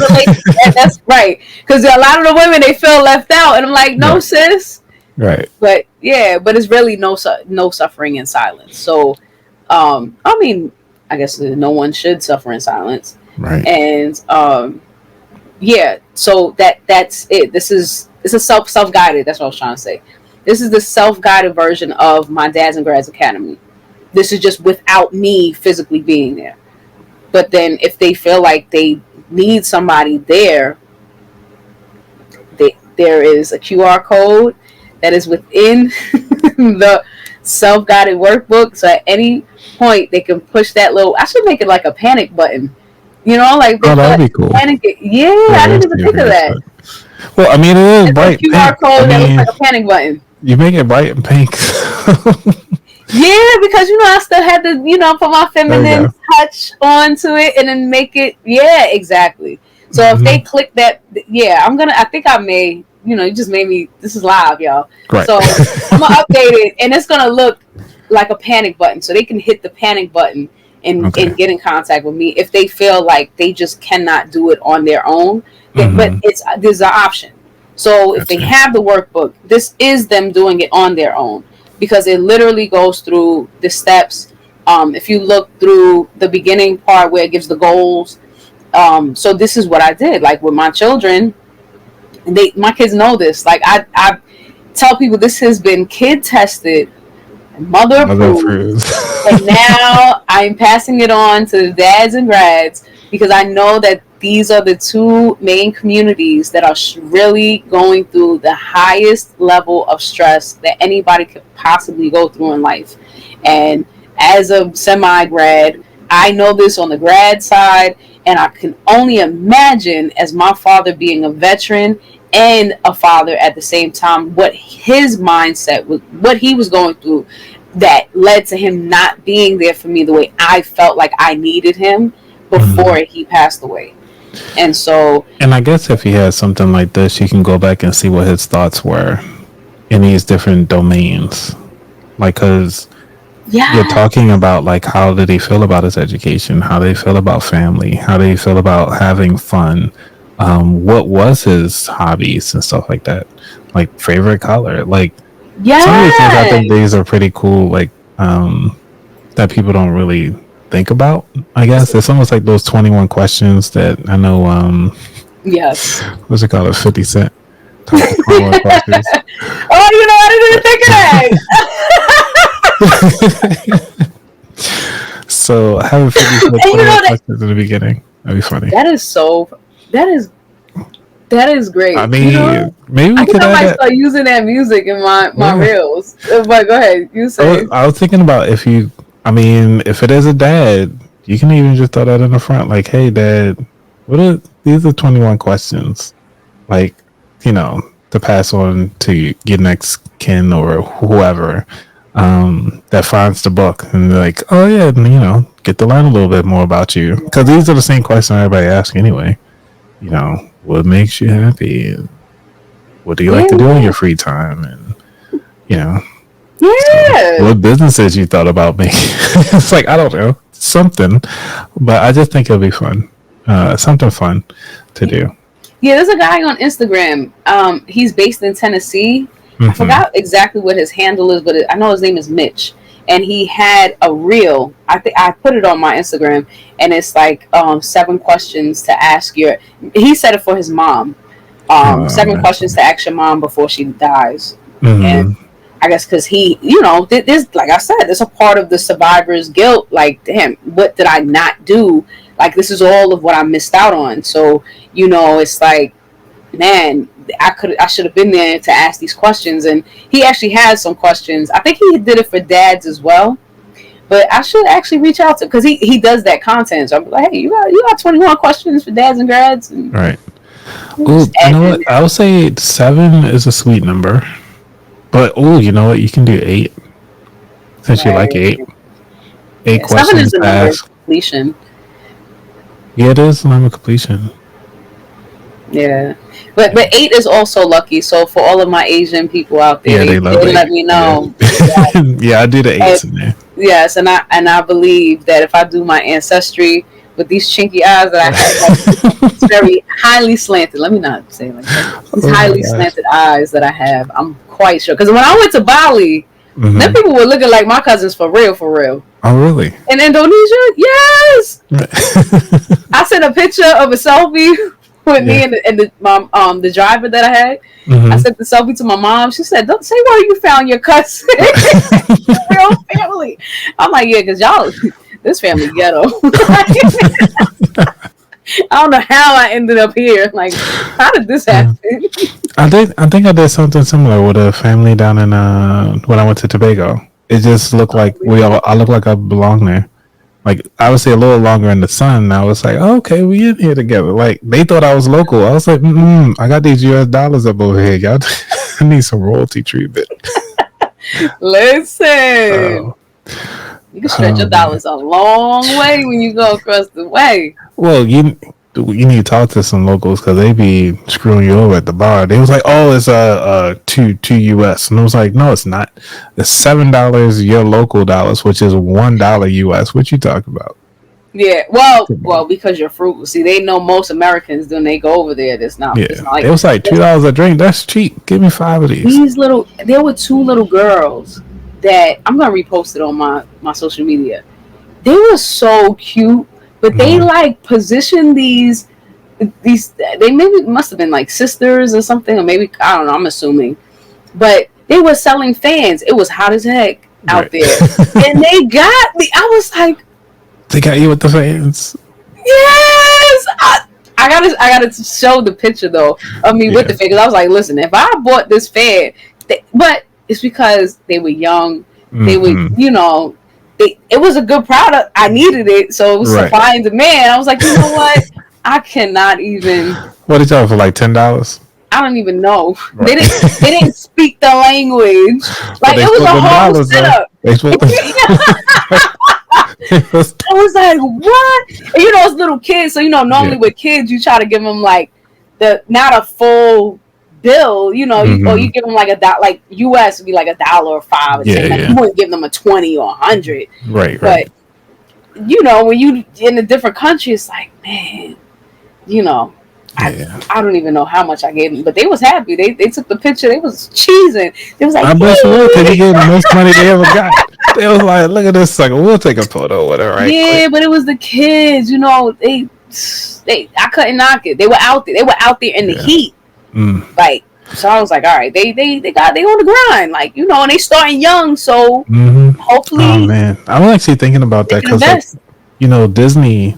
that's right. Because a lot of the women, they feel left out, and I'm like, no, Right. sis. Right. But yeah, but it's really no suffering in silence. So, I mean, I guess no one should suffer in silence. Right. And yeah, so that's it. This is self-guided. That's what I was trying to say. This is the self-guided version of my Dads and Grads Academy. This is just without me physically being there. But then if they feel like they need somebody there, there is a QR code that is within the self-guided workbook. So at any point they can push that little, I should make it like a panic button. Like that'd be cool. Panic. Yeah, I didn't even think of that. Well, I mean, it is it's bright a QR pink. code that looks like a panic button. You make it bright and pink. Yeah, because I still had to put my feminine touch onto it and then make it. Yeah, exactly. So if they click that, I think I may. You just made me. This is live, y'all. Right. So I'm gonna update it, and it's gonna look like a panic button, so they can hit the panic button and get in contact with me if they feel like they just cannot do it on their own. But there's an option. So if they have the workbook, this is them doing it on their own, because it literally goes through the steps. If you look through the beginning part where it gives the goals, so this is what I did. Like with my children, my kids know this. Like I tell people this has been kid tested, mother approved, and now I'm passing it on to the dads and grads because I know that these are the two main communities that are really going through the highest level of stress that anybody could possibly go through in life. And as a semi-grad, I know this on the grad side, and I can only imagine, as my father being a veteran and a father at the same time, what his mindset was, what he was going through, that led to him not being there for me the way I felt like I needed him before he passed away. And so, and I guess if he has something like this, you can go back and see what his thoughts were in these different domains, like, because you're talking about, like, how did he feel about his education, how did he feel about family, how did he feel about having fun, what was his hobbies and stuff like that, like favorite color, like some of these things. I think these are pretty cool, like that people don't really think about. I guess it's almost like those 21 questions that I know. Yes. What's it called? 50 Cent. 21 questions. Oh, you know, I didn't even think of that. So having 21 questions in the beginning, that'd be funny. That is great. I mean, maybe we could. I might start using that music in my reels. But go ahead, you say. I was thinking about if it is a dad, you can even just throw that in the front, like, "Hey, Dad, these are 21 questions, like, you know, to pass on to your next kin or whoever that finds the book, and they're like, oh yeah, you know, get to learn a little bit more about you, because these are the same questions everybody asks anyway. You know, what makes you happy? What do you like to do in your free time? And you know, so what businesses you thought about making? It's like, I don't know, something, but I just think it'll be fun, something fun to do. Yeah, there's a guy on Instagram. He's based in Tennessee. I forgot exactly what his handle is, but I know his name is Mitch. And he had a reel. I think I put it on my Instagram, and it's like 7 questions to ask he said it for his mom. 7 questions to ask your mom before she dies. And I guess because he, you know, this, like I said, there's a part of the survivor's guilt. Like, damn, what did I not do? Like, this is all of what I missed out on. So, you know, it's like, man, I should have been there to ask these questions. And he actually has some questions. I think he did it for dads as well. But I should actually reach out to, because he does that content. So I'm like, hey, you got 21 questions for dads and grads. And right. Ooh, you know what? I would say 7 is a sweet number. But you know what? You can do 8. Since you like 8. 8 questions. 7 is the number of completion. Yeah, it is the number of completion. Yeah. But 8 is also lucky. So for all of my Asian people out there, they let me know. Yeah. Yeah, I do the 8s in there. Yes, and I believe that if I do my ancestry with these chinky eyes that I have, like, it's very highly slanted. Let me not say it like that. These highly slanted eyes that I have, I'm quite sure. Because when I went to Bali, then people were looking like my cousins for real. Oh, really? In Indonesia? Yes! I sent a picture of a selfie with me and the driver that I had. I sent the selfie to my mom. She said, "Don't say where you found your cousin." Real family. I'm like, yeah, because y'all, this family ghetto. I don't know how I ended up here. Like, how did this happen? I think I did something similar with a family down in when I went to Tobago. It just looked like I looked like I belonged there. Like, I would say a little longer in the sun. And I was like, oh, okay, we in here together. Like, they thought I was local. I was like, I got these US dollars up over here. Y'all, I need some royalty treatment. Listen, you can stretch your dollars a long way when you go across the way. Well, you need to talk to some locals, because they be screwing you over at the bar. They was like, oh, it's two US, and I was like, no, it's not. It's $7 your local dollars, which is $1 US. What you talking about? Yeah, well, because you're frugal. See, they know most Americans when they go over there. It's not like, it was like $2 a drink. That's cheap. Give me 5 of these. There were 2 little girls that I'm gonna repost it on my social media. They were so cute. But they like positioned these they maybe must have been like sisters or something, or maybe, I don't know, I'm assuming. but they were selling fans. It was hot as heck out Right. there, and they got me. I was like, They got you with the fans. yes. I gotta show the picture though of me with the fan, because I was like, listen, if I bought this fan, but it's because they were young. They were, you know, it was a good product. I needed it, so it was supply and demand. I was like, you know what? I cannot even. What did y'all for, like $10? I don't even know. Right. They didn't speak the language. Like, it was a whole setup. They spoke I was like, what? And you know, it's little kids, so you know, normally with kids, you try to give them like not a full bill, you know, or you give them like like US would be like $1 or $5 or $10. Like, you wouldn't give them a 20 or 100. Right. But you know, when you in a different country, it's like, man, you know. I don't even know how much I gave them, but they was happy. They took the picture. They was cheesing. They was like, I bet you would, because you gave the most money they ever got. They was like, look at this sucker. We'll take a photo with her, right? Yeah, but it was the kids. You know, they I couldn't knock it. They were out there. They were out there in the heat. Like, so I was like, all right, they on the grind. Like, you know, and they starting young, so hopefully. Oh man, I'm actually thinking about that, because like, you know, Disney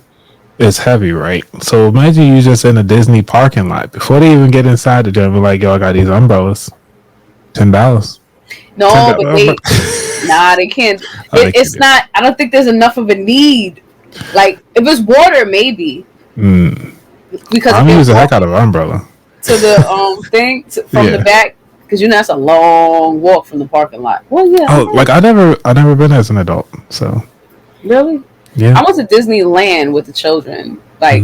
is heavy, right? So imagine you just in a Disney parking lot before they even get inside the gym. Be like, yo, I got these umbrellas, $10. No, but they can't. It's not. I don't think there's enough of a need. Like, if it's water, maybe. Because I'm using the heck out of an umbrella to the thing from the back, because you know that's a long walk from the parking lot. Well, yeah. Oh, like I never been as an adult, so. Really? Yeah. I went to Disneyland with the children. Like,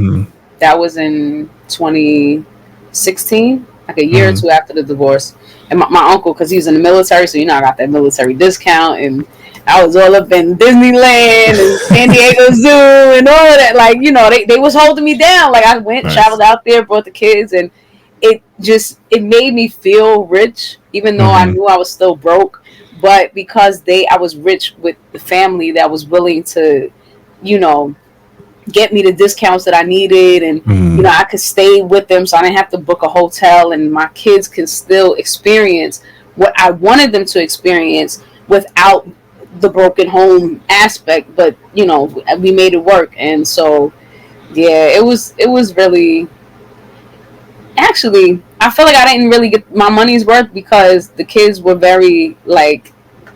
that was in 2016, like a year or two after the divorce. And my uncle, because he was in the military, so you know I got that military discount, and I was all up in Disneyland and San Diego Zoo and all of that. Like, you know, they was holding me down. Like, I went, traveled out there, brought the kids, and it made me feel rich, even though I knew I was still broke. But because I was rich with the family that was willing to, you know, get me the discounts that I needed, and you know, I could stay with them, so I didn't have to book a hotel, and my kids can still experience what I wanted them to experience without the broken home aspect. But you know, we made it work, and so yeah, it was really. Actually, I feel like I didn't really get my money's worth, because the kids were very like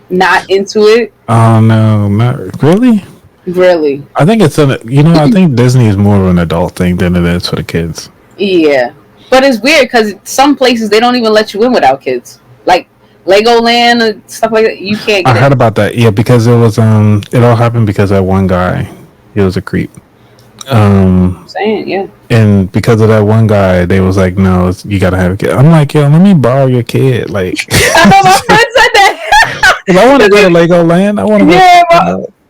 not into it. Oh no, not really. Really? I think it's I think Disney is more of an adult thing than it is for the kids. Yeah, but it's weird because some places they don't even let you in without kids, like Legoland and stuff like that. You can't. I heard about that. Yeah, because it was it all happened because that one guy, he was a creep. Saying, yeah. And because of that one guy, they was like, no, you gotta have a kid. I'm like, yo, let me borrow your kid. Like, I know my friend said that. If I want to go to Legoland, I want to. Yeah,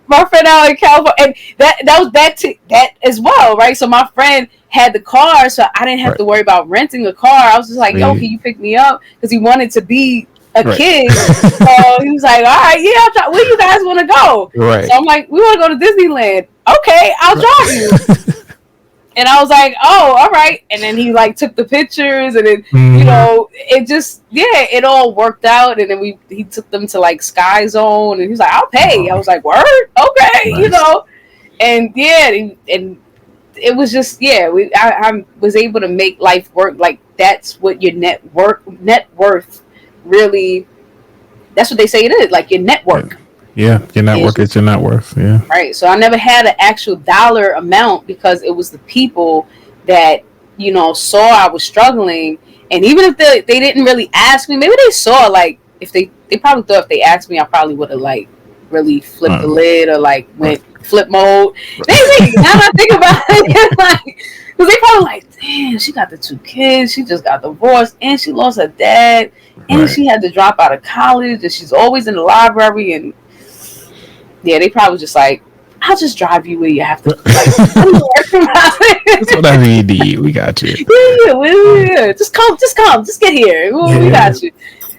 my friend out in California, and that was that as well, right? So my friend had the car, so I didn't have to worry about renting a car. I was just like, yo, can you pick me up? Because he wanted to be a kid. So he was like, all right, yeah, where you guys want to go? Right. So I'm like, we want to go to Disneyland. Okay, I'll drive you. And I was like, oh, all right. And then he like took the pictures, and then you know, it just it all worked out. And then he took them to like Sky Zone, and he was like, I'll pay. I was like, word, okay, you know. And and it was just I was able to make life work. Like, that's what your net worth really. That's what they say it is, like your network. Yeah, your network is your net worth. Yeah. Right. So I never had an actual dollar amount, because it was the people that, you know, saw I was struggling. And even if they didn't really ask me, maybe they saw, like, if they probably thought if they asked me, I probably would have, like, really flipped the lid or, like, went flip mode. Maybe. Now that I think about it, like, because they probably like, damn, she got the 2 kids, she just got divorced, and she lost her dad, and she had to drop out of college, and she's always in the library, and yeah, they probably just like, I'll just drive you where you have to. Like, whatever you need, we got you. Yeah. Just come, just get here. We got you.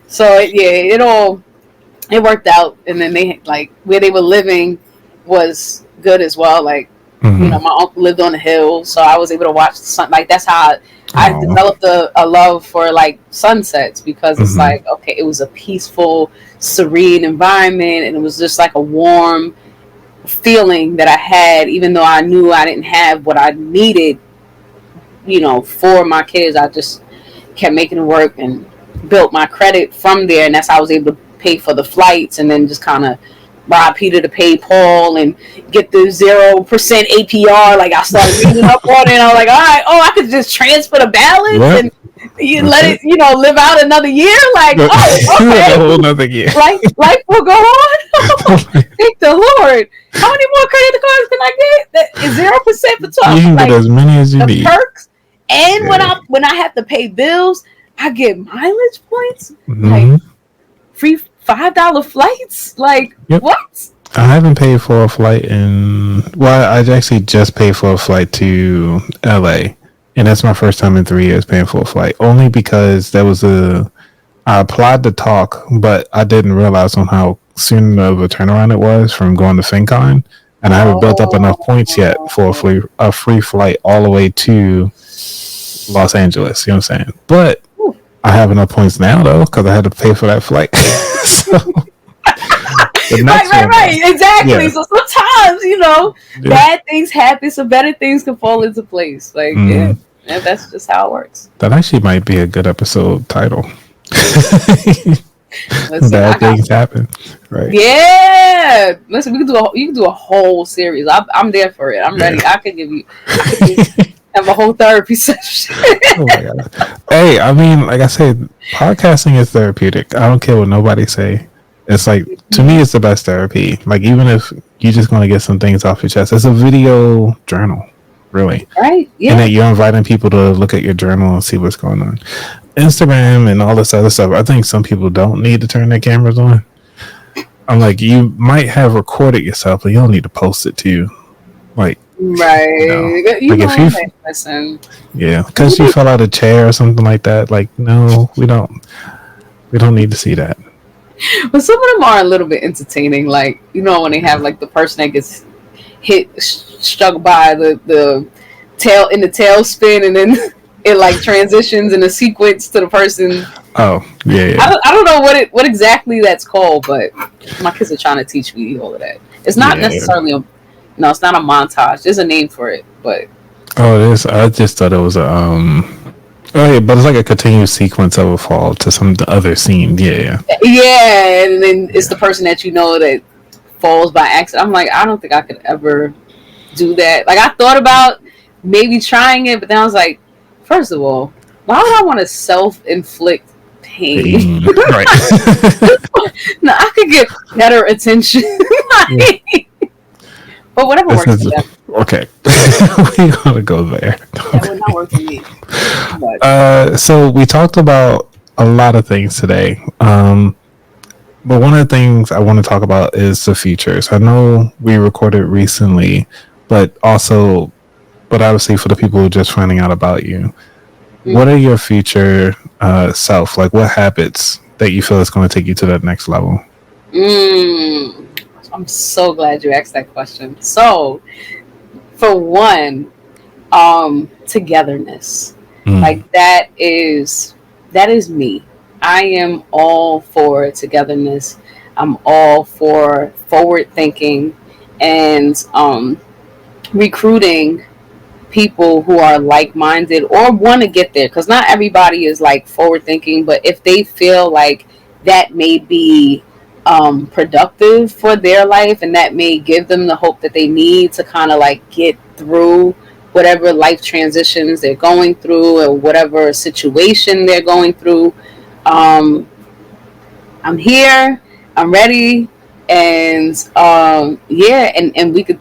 So it worked out, and then they like where they were living was good as well. Like you know, my uncle lived on the hill, so I was able to watch the sun. Like, that's how I Oh. developed a love for like sunsets because it's Mhm. like, okay, it was a peaceful, serene environment, and it was just like a warm feeling that I had, even though I knew I didn't have what I needed, for my kids. I just kept making it work and built my credit from there, and that's how I was able to pay for the flights, and then just kind of rob Peter to pay Paul and get the 0% APR. Like I started reading up on it, and I was like, all right, I could just transfer the balance Yep. and you That's let it. it, live out another year. Like, A okay, whole nother year. life will go on. Thank the Lord. How many more credit cards can I get? That is 0% for You 12. can get Like as many as you the need. perks, and Yeah. when I have to pay bills, I get mileage points. Like Mhm. free $5 flights. Like Yep. what? I haven't paid for a flight I actually just paid for a flight to LA. And that's my first time in 3 years paying for a flight. Only because I applied to talk, but I didn't realize on how soon of a turnaround it was from going to FinCon. And I haven't built up enough points yet for a free flight all the way to Los Angeles. You know what I'm saying? But I have enough points now, though, because I had to pay for that flight. So the next one, Right. Exactly. yeah. So sometimes, Yeah. bad things happen, so better things can fall into place. Like, Mhm. and that's just how it works. That actually might be a good episode title. Listen, I Bad got things happen, right? yeah. Listen, you can do a whole series. I'm there for it. I'm Yeah. ready. I could have a whole therapy session. Oh my god. Hey, I mean, like I said, podcasting is therapeutic. I don't care what nobody say. It's like, to me, it's the best therapy. Like, even if you're just going to get some things off your chest, it's a video journal, really. Right? And Yeah. then you're inviting people to look at your journal and see what's going on. Instagram and all this other stuff, I think some people don't need to turn their cameras on. I'm like, you might have recorded yourself, but you don't need to post it too. Like, Right. like if you, Hey, listen. yeah, because you fell out of a chair or something like that. Like, no, we don't need to see that. But some of them are a little bit entertaining. Like, when they have like the person that gets struck by the tail in the tailspin, and then it like transitions in a sequence to the person. Oh, yeah. I don't know what exactly that's called, but my kids are trying to teach me all of that. It's not necessarily it's not a montage. There's a name for it, but Oh, it is. I just thought it was a Oh yeah, but it's like a continuous sequence of a fall to some other scene. Yeah. yeah, and then it's the person that that falls by accident. I'm like, I don't think I could ever do that. Like, I thought about maybe trying it, but then I was like, first of all, why would I want to self-inflict pain? Right. No, I could get better attention. But whatever works for them. Okay. We're gonna go there. That would not work for me. But So we talked about a lot of things today. But one of the things I want to talk about is the features. I know we recorded recently, but obviously for the people who are just finding out about you, what are your future self? Like, what habits that you feel is going to take you to that next level? I'm so glad you asked that question. So, for one, togetherness. Like that is me. I am all for togetherness. I'm all for forward thinking and recruiting people who are like-minded or want to get there, because not everybody is like forward thinking, but if they feel like that may be productive for their life, and that may give them the hope that they need to kind of like get through whatever life transitions they're going through or whatever situation they're going through. I'm here, I'm ready, and and we could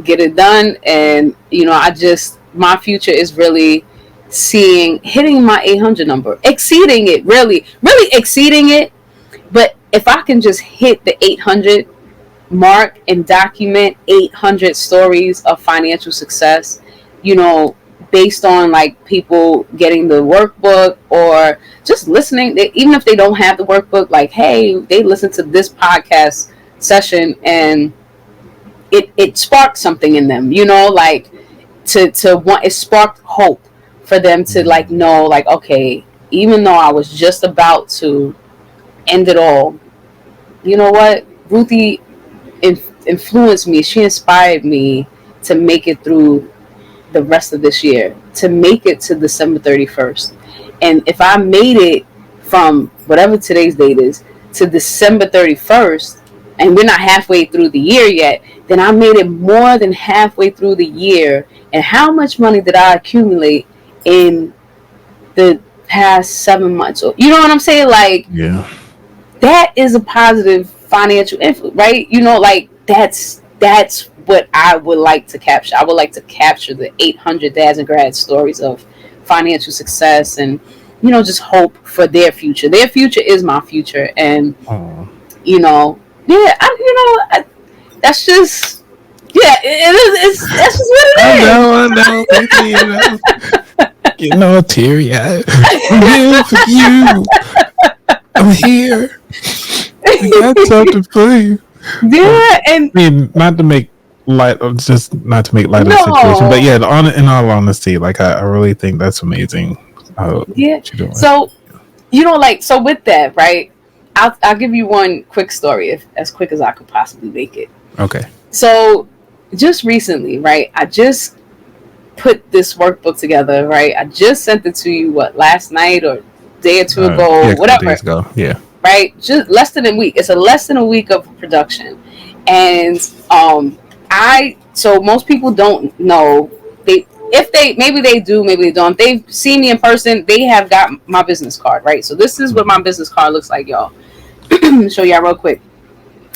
get it done. And my future is really hitting my 800 number, exceeding it, really exceeding it. But if I can just hit the 800 mark and document 800 stories of financial success, based on like people getting the workbook or just listening, even if they don't have the workbook, like, hey, they listen to this podcast session and it sparked something in them, like to want, it sparked hope for them to like know, like, okay, even though I was just about to end it all, you know what? Ruthie influenced me. She inspired me to make it through the rest of this year, to make it to December 31st. And if I made it from whatever today's date is to December 31st, and we're not halfway through the year yet, then I made it more than halfway through the year. And how much money did I accumulate in the past 7 months? You know what I'm saying? Like, Yeah. that is a positive financial influence, right? You know, like that's what I would like to capture. I would like to capture the 800 dads and grads stories of financial success, and you know, just hope for their future. Their future is my future, and Oh. you know, yeah, that's just, yeah, it is. It's that's just what I know. Baby, getting all teary eyed. I'm here for you. I'm here. I got something for you. it is. Yeah, and I mean, not to make light of the situation, but yeah, in all honesty, like I really think that's amazing. Yeah. What you're doing. So, you know, like, so with that, right? I'll give you one quick story, if as quick as I could possibly make it. Okay. So, just recently, right? I just put this workbook together, right? I just sent it to you, last night or day or two ago, yeah, whatever. days ago. Yeah. Right? Just less than a week. It's a less than a week of production, and so most people don't know. Maybe they do, maybe they don't. If they've seen me in person, they have got my business card, right? So this is what my business card looks like, y'all. Show y'all real quick,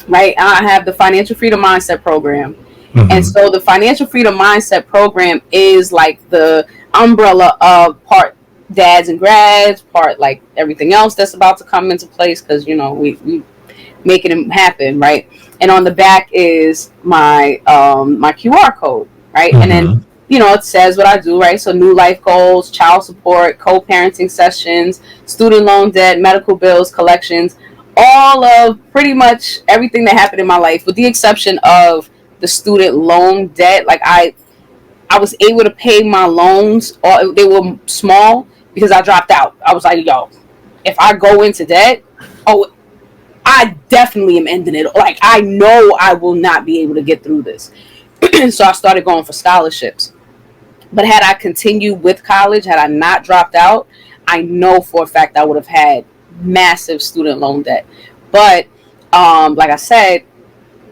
right? I have the Financial Freedom Mindset Program. And so the Financial Freedom Mindset Program is like the umbrella of part dads and grads, part like everything else that's about to come into place, because you know we making it happen, right? And on the back is my my QR code, right? And then, you know, it says what I do, right? So new life goals, child support, co-parenting sessions, student loan debt, medical bills, collections, all of pretty much everything that happened in my life, with the exception of the student loan debt. Like I was able to pay my loans, or they were small because I dropped out. I was like, yo, if I go into debt, oh, I definitely am ending it. Like, I know I will not be able to get through this. So I started going for scholarships. But had I continued with college, had I not dropped out, I know for a fact I would have had massive student loan debt. But like I said,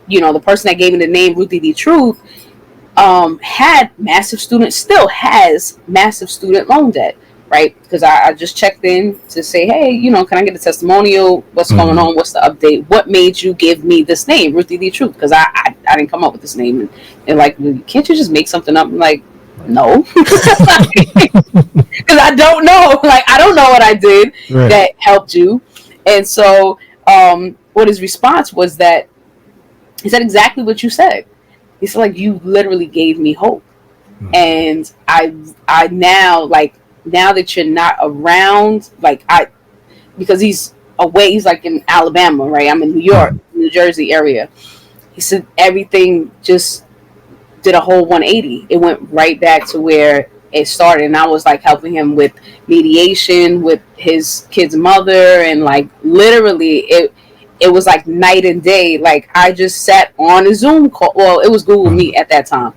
you know, the person that gave me the name Ruthie Thee Truth had still has massive student loan debt, right? Because I just checked in to say, hey, you know, can I get a testimonial? What's going on? What's the update? What made you give me this name, Ruthie Thee Truth? Because I didn't come up with this name. And like, can't you just make something up? I'm like, no. Because I don't know. Like, I don't know what I did that helped you. And so what his response was that he said exactly what you said. He said, like, you literally gave me hope. And I now, like, now that you're not around, like, because he's away, he's like in Alabama, right? I'm in New York, New Jersey area. He said everything just did a whole 180. It went right back to where it started. And I was like helping him with mediation with his kid's mother, and like literally it was like night and day. Like, I just sat on a Zoom call. Well, it was Google Meet at that time.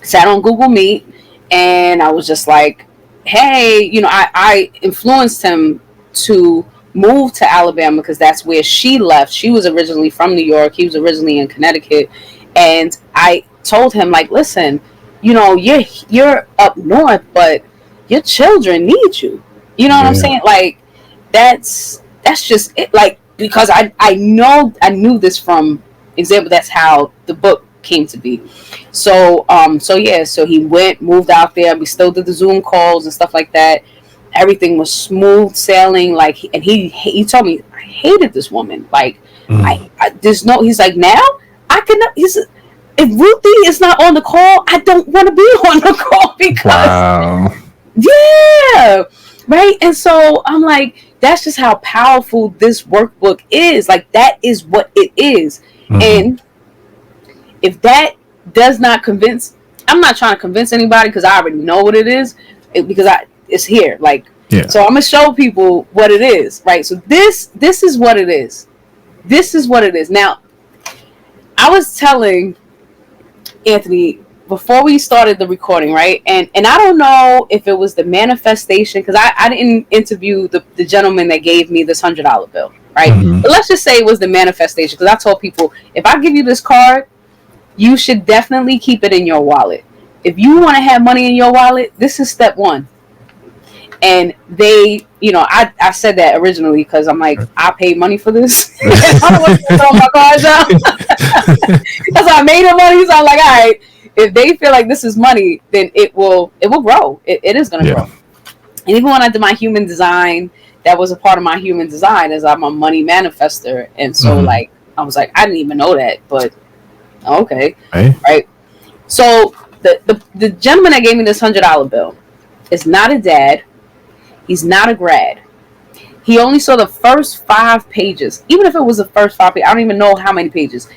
Sat on Google Meet, and I was just like, hey, you know, I influenced him to move to Alabama because that's where she left. She was originally from New York. He was originally in Connecticut. And I told him, like, listen, you know, you're up north, but your children need you. You know what I'm saying? Like, that's just it. Like, because I knew this from example. That's how the book came to be. So so he moved out there. We still did the Zoom calls and stuff like that. Everything was smooth sailing. Like, and he told me, I hated this woman. Like, he's like, now I cannot. If Ruthie is not on the call, I don't want to be on the call because yeah, right. And so I'm like, that's just how powerful this workbook is. Like, that is what it is. And if that does not convince, I'm not trying to convince anybody because I already know what it is. because it's here. Like, Yeah. so I'm gonna show people what it is, right? So this is what it is. This is what it is. Now, I was telling Anthony before we started the recording, right? And I don't know if it was the manifestation, because I didn't interview the gentleman that gave me this $100 bill, right? Mhm. But let's just say it was the manifestation, because I told people, if I give you this card, you should definitely keep it in your wallet. If you want to have money in your wallet, this is step one. And they, I said that originally because I'm like, I paid money for this. I don't want to throw my cards out. Because I made the money, so I'm like, all right, if they feel like this is money, then it will grow. It is going to grow. And even when I did my human design, that was a part of my human design, is I'm a money manifester. And so like, I was like, I didn't even know that, but okay. Right. So the gentleman that gave me this $100 bill is not a dad. He's not a grad. He only saw the first 5 pages. Even if it was the first 5 pages, I don't even know how many pages.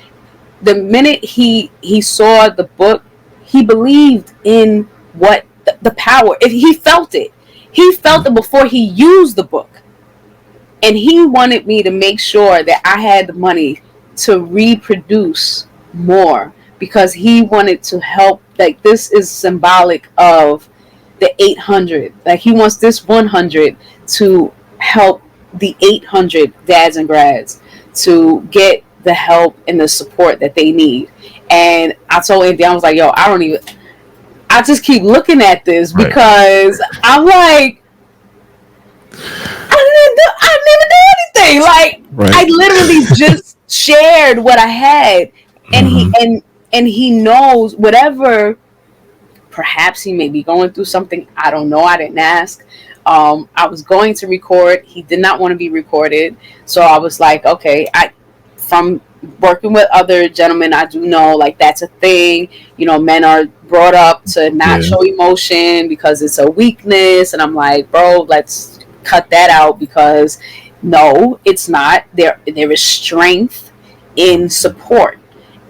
The minute he saw the book, he believed in what the power. If he felt it before he used the book, and he wanted me to make sure that I had the money to reproduce more, because he wanted to help. Like, this is symbolic of the 800. Like, he wants this 100 to help the 800 dads and grads to get the help and the support that they need. And I told Andy, I was like, yo, I just keep looking at this because I'm like, I didn't even do anything. Like, I literally just shared what I had, and he knows whatever. Perhaps he may be going through something. I don't know. I didn't ask. I was going to record. He did not want to be recorded. So I was like, okay, from working with other gentlemen, I do know, like, that's a thing. Men are brought up to not show emotion because it's a weakness. And I'm like, bro, let's cut that out, because no, it's not. There is strength in support.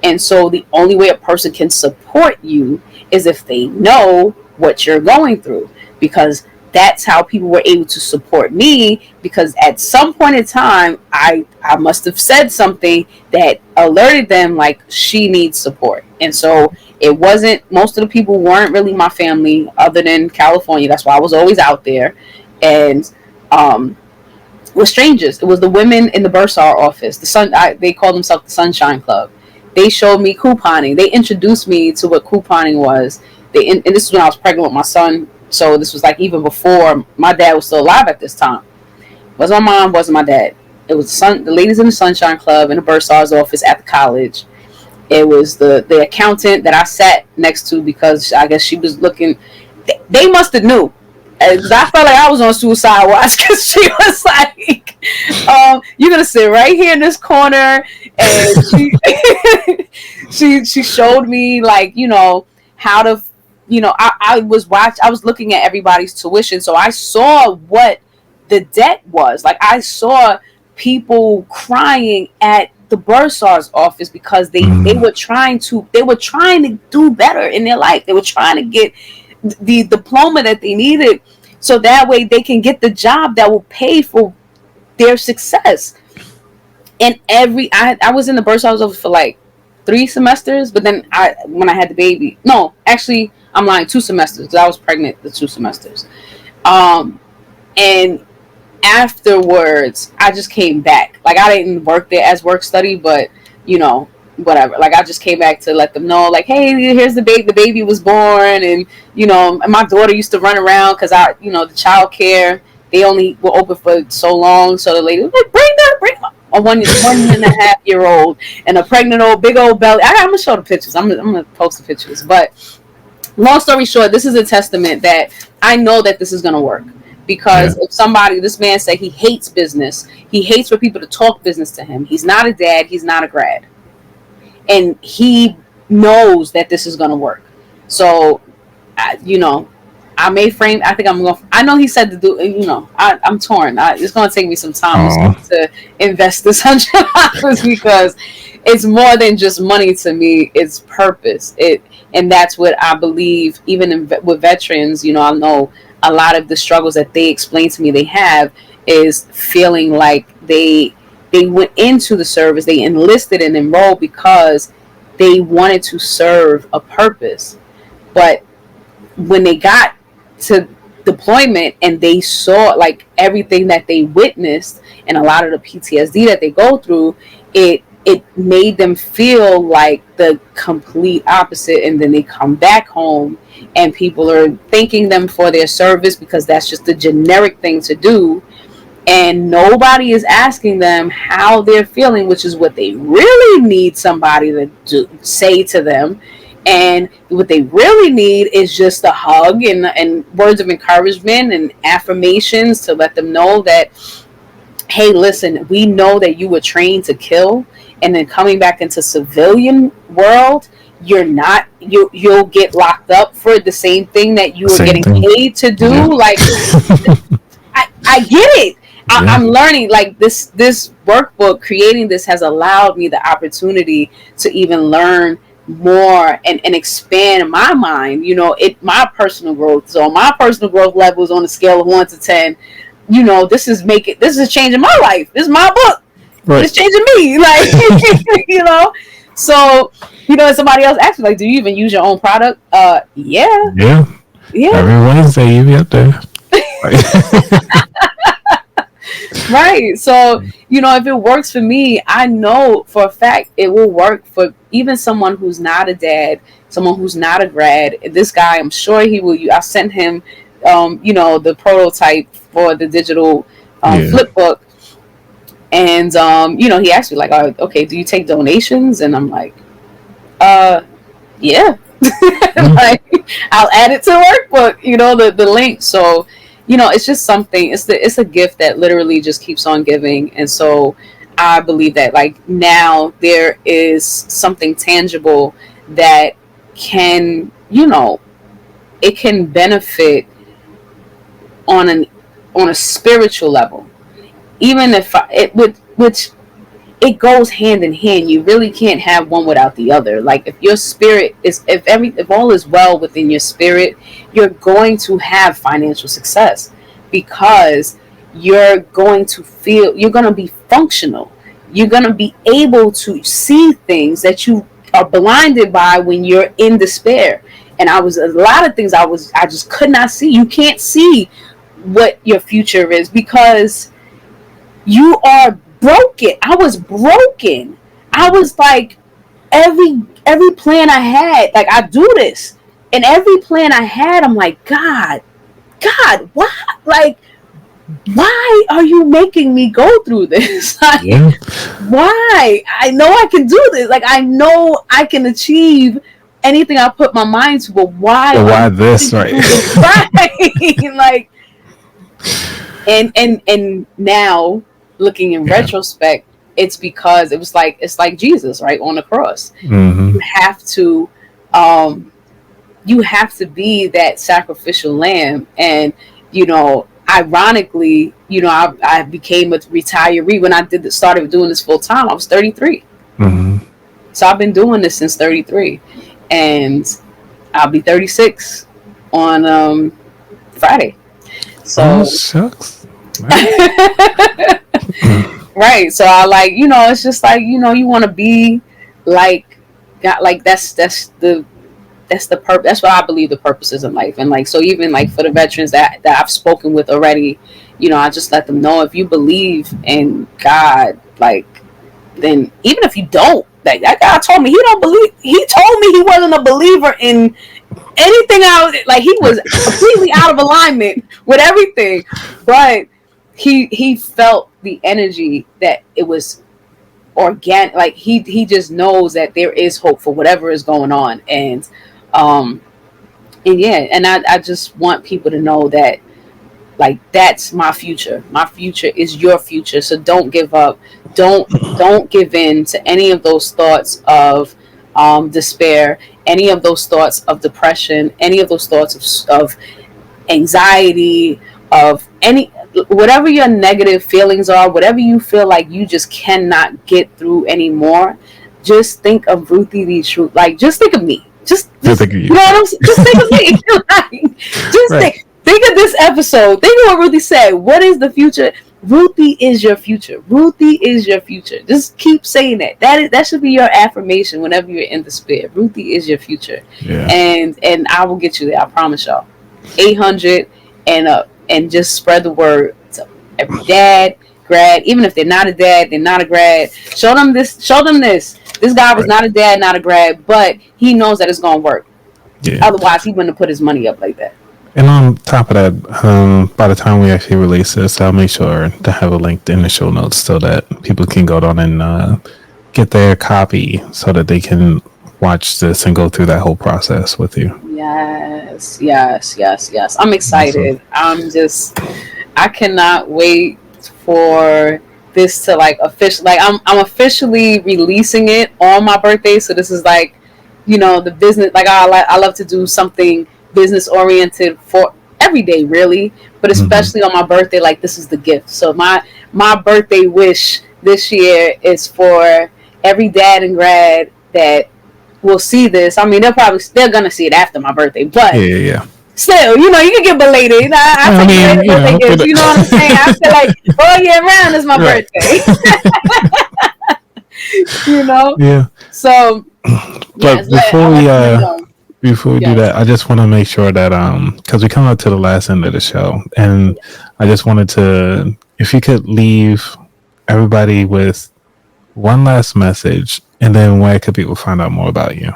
And so the only way a person can support you is if they know what you're going through, because that's how people were able to support me, because at some point in time, I must have said something that alerted them, like, she needs support. And so it wasn't, most of the people weren't really my family other than California. That's why I was always out there. And it was strangers. It was the women in the Bursar office. They called themselves the Sunshine Club. They showed me couponing. They introduced me to what couponing was. And this is when I was pregnant with my son. So this was like even before my dad was still alive at this time. Wasn't my mom, wasn't my dad. It was the ladies in the Sunshine Club in the Bursar's office at the college. It was the accountant that I sat next to, because I guess she was looking. They must have knew. Because I felt like I was on suicide watch, because she was like, you're going to sit right here in this corner. And she showed me, like, how to, I was looking at everybody's tuition. So I saw what the debt was. Like, I saw people crying at the Bursar's office because they were trying to do better in their life. They were trying to get the diploma that they needed, so that way they can get the job that will pay for their success. And I was in the Bursar's office for like 3 semesters, but then when I had the baby, no, actually I'm lying, 2 semesters, because I was pregnant the 2 semesters. And afterwards I just came back. Like, I didn't work there as work study, but whatever. Like, I just came back to let them know, like, hey, here's the baby. The baby was born, and and my daughter used to run around because the child care, they only were open for so long. So the lady was like, bring a 1.5-year-old and a pregnant old big old belly. I'm gonna show the pictures. I'm gonna post the pictures. But long story short, this is a testament that I know that this is gonna work. Because if this man said he hates business, he hates for people to talk business to him. He's not a dad. He's not a grad. And he knows that this is going to work. So, I may frame. I think I'm going. I know he said to do. I'm torn. It's going to take me some time to invest this $100 because it's more than just money to me. It's purpose. And that's what I believe, even with veterans, I know a lot of the struggles that they explain to me they have is feeling like they went into the service, they enlisted and enrolled because they wanted to serve a purpose. But when they got to deployment and they saw like everything that they witnessed and a lot of the PTSD that they go through, it made them feel like the complete opposite. And then they come back home and people are thanking them for their service because that's just the generic thing to do, and nobody is asking them how they're feeling, which is what they really need somebody to say to them. And what they really need is just a hug and words of encouragement and affirmations to let them know that, hey, listen, we know that you were trained to kill, and then coming back into civilian world, you'll get locked up for the same thing that you were getting paid to do. Yeah. Like, I get it. I'm learning, like, this workbook, creating this has allowed me the opportunity to even learn more and expand my mind, my personal growth. So my personal growth level is on a scale of 1 to 10. This is changing my life. This is my book. Right. It's changing me. Like, so, somebody else asked me, like, do you even use your own product? Yeah. Every Wednesday you be up there. Right. So, if it works for me, I know for a fact it will work for even someone who's not a dad, someone who's not a grad. This guy, I'm sure he will. I sent him, the prototype for the digital flip book. And, he asked me, like, okay, do you take donations? And I'm like, yeah. Like, I'll add it to the workbook, the link. So, it's just something, it's a gift that literally just keeps on giving. And so I believe that, like, now there is something tangible that can, it can benefit on a spiritual level, even if which it goes hand in hand. You really can't have one without the other. Like, if your spirit is, if all is well within your spirit, you're going to have financial success because you're going to be functional. You're going to be able to see things that you are blinded by when you're in despair. And a lot of things I just could not see. You can't see what your future is because you are broken. I was broken. I was like, every plan I had, like, I do this, and every plan I had, I'm like, God, why? Like, why are you making me go through this? Like, why? I know I can do this. Like, I know I can achieve anything I put my mind to, but why? But why this? Right. Right. Like, and now, looking in retrospect, it's because it's like Jesus, right, on the cross. Mm-hmm. You have to be that sacrificial lamb. And ironically, I became a retiree when I started doing this full time. I was 33. Mm-hmm. So I've been doing this since 33, and I'll be 36 on Friday. So shucks. Right. So I it's just like, you want to be like God, like that's the purpose. That's what I believe the purpose is in life. And like, so even like for the veterans that I've spoken with already, I just let them know, if you believe in God, like, then even if you don't, that guy told me he told me he wasn't a believer in anything else. Like, he was completely out of alignment with everything, but he felt the energy that it was organic. Like, he just knows that there is hope for whatever is going on. And yeah, and I just want people to know that, like, that's my future. My future is your future. So don't give up. Don't give in to any of those thoughts of despair, any of those thoughts of depression, any of those thoughts of anxiety, of whatever your negative feelings are, whatever you feel like you just cannot get through anymore. Just think of Ruthie Thee Truth. Like, just think of me. Just think of you you. know what I'm saying? Just think of me. Like, just Right. think of this episode. Think of what Ruthie said. What is the future? Ruthie is your future. Ruthie is your future. Just keep saying that. That should be your affirmation whenever you're in despair. Ruthie is your future, Yeah. and I will get you there. I promise y'all. 800 and up, and just spread the word to every dad, grad. Even if they're not a dad, they're not a grad. Show them this. Show them this. This guy was Right. not a dad, not a grad, but he knows that it's gonna work. Yeah. Otherwise, he wouldn't have put his money up like that. And on top of that, by the time we actually release this, I'll make sure to have a link in the show notes so that people can go down and get their copy so that they can watch this and go through that whole process with you. Yes, yes, yes, yes. I'm Awesome. excited. I cannot wait for this to like official. Like I'm officially releasing it on my birthday. So this is like, the business. Like I love to do something business oriented for every day, really, but Mm-hmm. especially on my birthday. Like this is the gift. So my birthday wish this year is for every dad and grad that will see this. I mean, they're gonna see it after my birthday, Yeah, but yeah, yeah. still, you can get belated. I I take mean, belated birthday gifts. You know what I'm saying? I feel like all year round is my right. birthday. you know. Yeah. So But yes, I'll let you know. before we do Yes. that, I just want to make sure that because we come up to the last end of the show, and I just wanted to, if you could leave everybody with one last message, and then where could people find out more about you?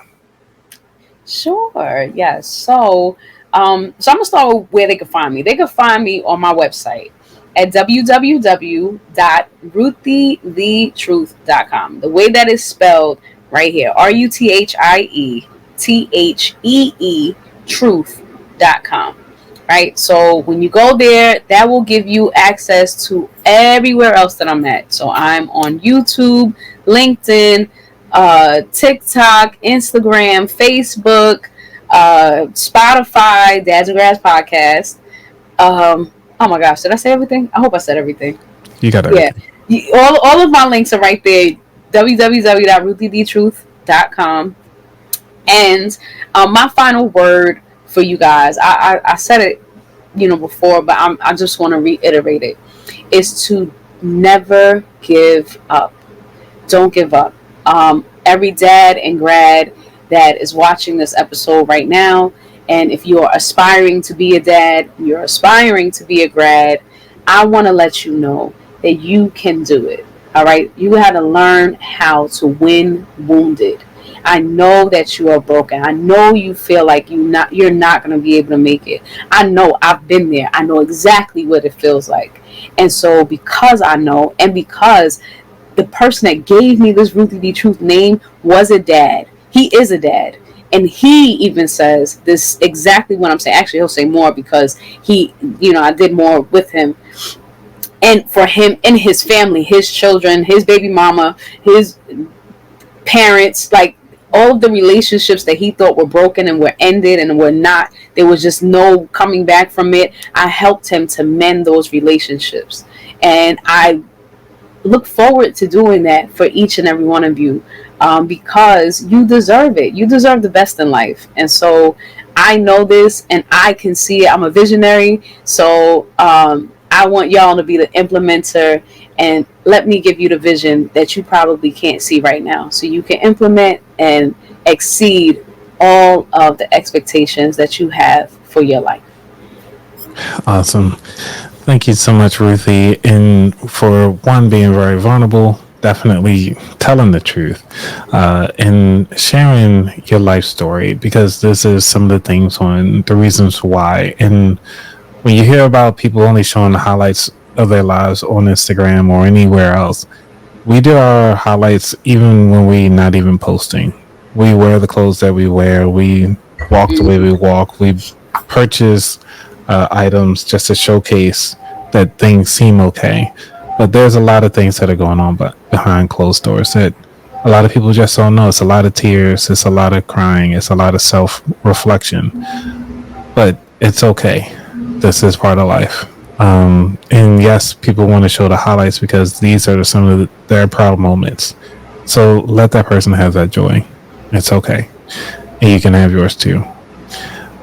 Sure. Yes. So I'm gonna start with where they can find me. They can find me on my website at www.ruthietheetruth.com. The way that is spelled right here, RUTHIETHEE truth.com. Right. So when you go there, that will give you access to everywhere else that I'm at. So I'm on YouTube, LinkedIn, TikTok, Instagram, Facebook, Spotify, Dads and Grads podcast. Oh my gosh, did I say everything? I hope I said everything. You got Yeah, everything. all of my links are right there. www.ruthiethetruth.com. And my final word for you guys, I said it, before, but I just want to reiterate it, is to never give up. Don't give up. Every dad and grad that is watching this episode right now, and if you're aspiring to be a dad, you're aspiring to be a grad, I want to let you know that you can do it. All right, you have to learn how to win wounded. I know that you are broken. I know you feel like you're not going to be able to make it. I know, I've been there. I know exactly what it feels like. And so because I know, and because the person that gave me this Ruthie Thee Truth name was a dad. He is a dad. And he even says this exactly what I'm saying. Actually, he'll say more because I did more with him. And for him and his family, his children, his baby mama, his parents, like all of the relationships that he thought were broken and were ended and were not, there was just no coming back from it. I helped him to mend those relationships. And I look forward to doing that for each and every one of you, because you deserve it. You deserve the best in life. And so I know this and I can see it. I'm a visionary. So I want y'all to be the implementer, and let me give you the vision that you probably can't see right now, so you can implement and exceed all of the expectations that you have for your life. Awesome. Thank you so much, Ruthie, and for one being very vulnerable, definitely telling the truth, and sharing your life story, because this is some of the things on the reasons why. And when you hear about people only showing the highlights of their lives on Instagram or anywhere else, we do our highlights even when we not even posting. We wear the clothes that we wear. We walk the way we walk. We purchase items just to showcase that things seem okay. But there's a lot of things that are going on behind closed doors that a lot of people just don't know. It's a lot of tears. It's a lot of crying. It's a lot of self-reflection. But it's okay. This is part of life. And yes, people want to show the highlights because these are some of their proud moments. So let that person have that joy. It's okay. and you can have yours too.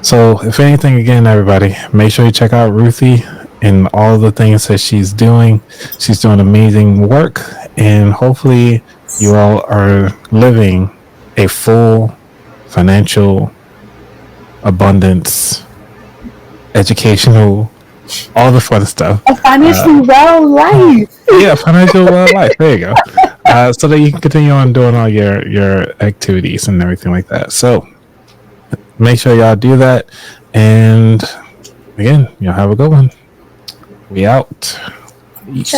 So, if anything, again, everybody, make sure you check out Ruthie and all the things that she's doing. She's doing amazing work, and hopefully, you all are living a full financial abundance, educational, all the fun stuff. A financially well life. Yeah, financial life. There you go. So that you can continue on doing all your activities and everything like that. So make sure y'all do that. And again, y'all have a good one. We out. Peace.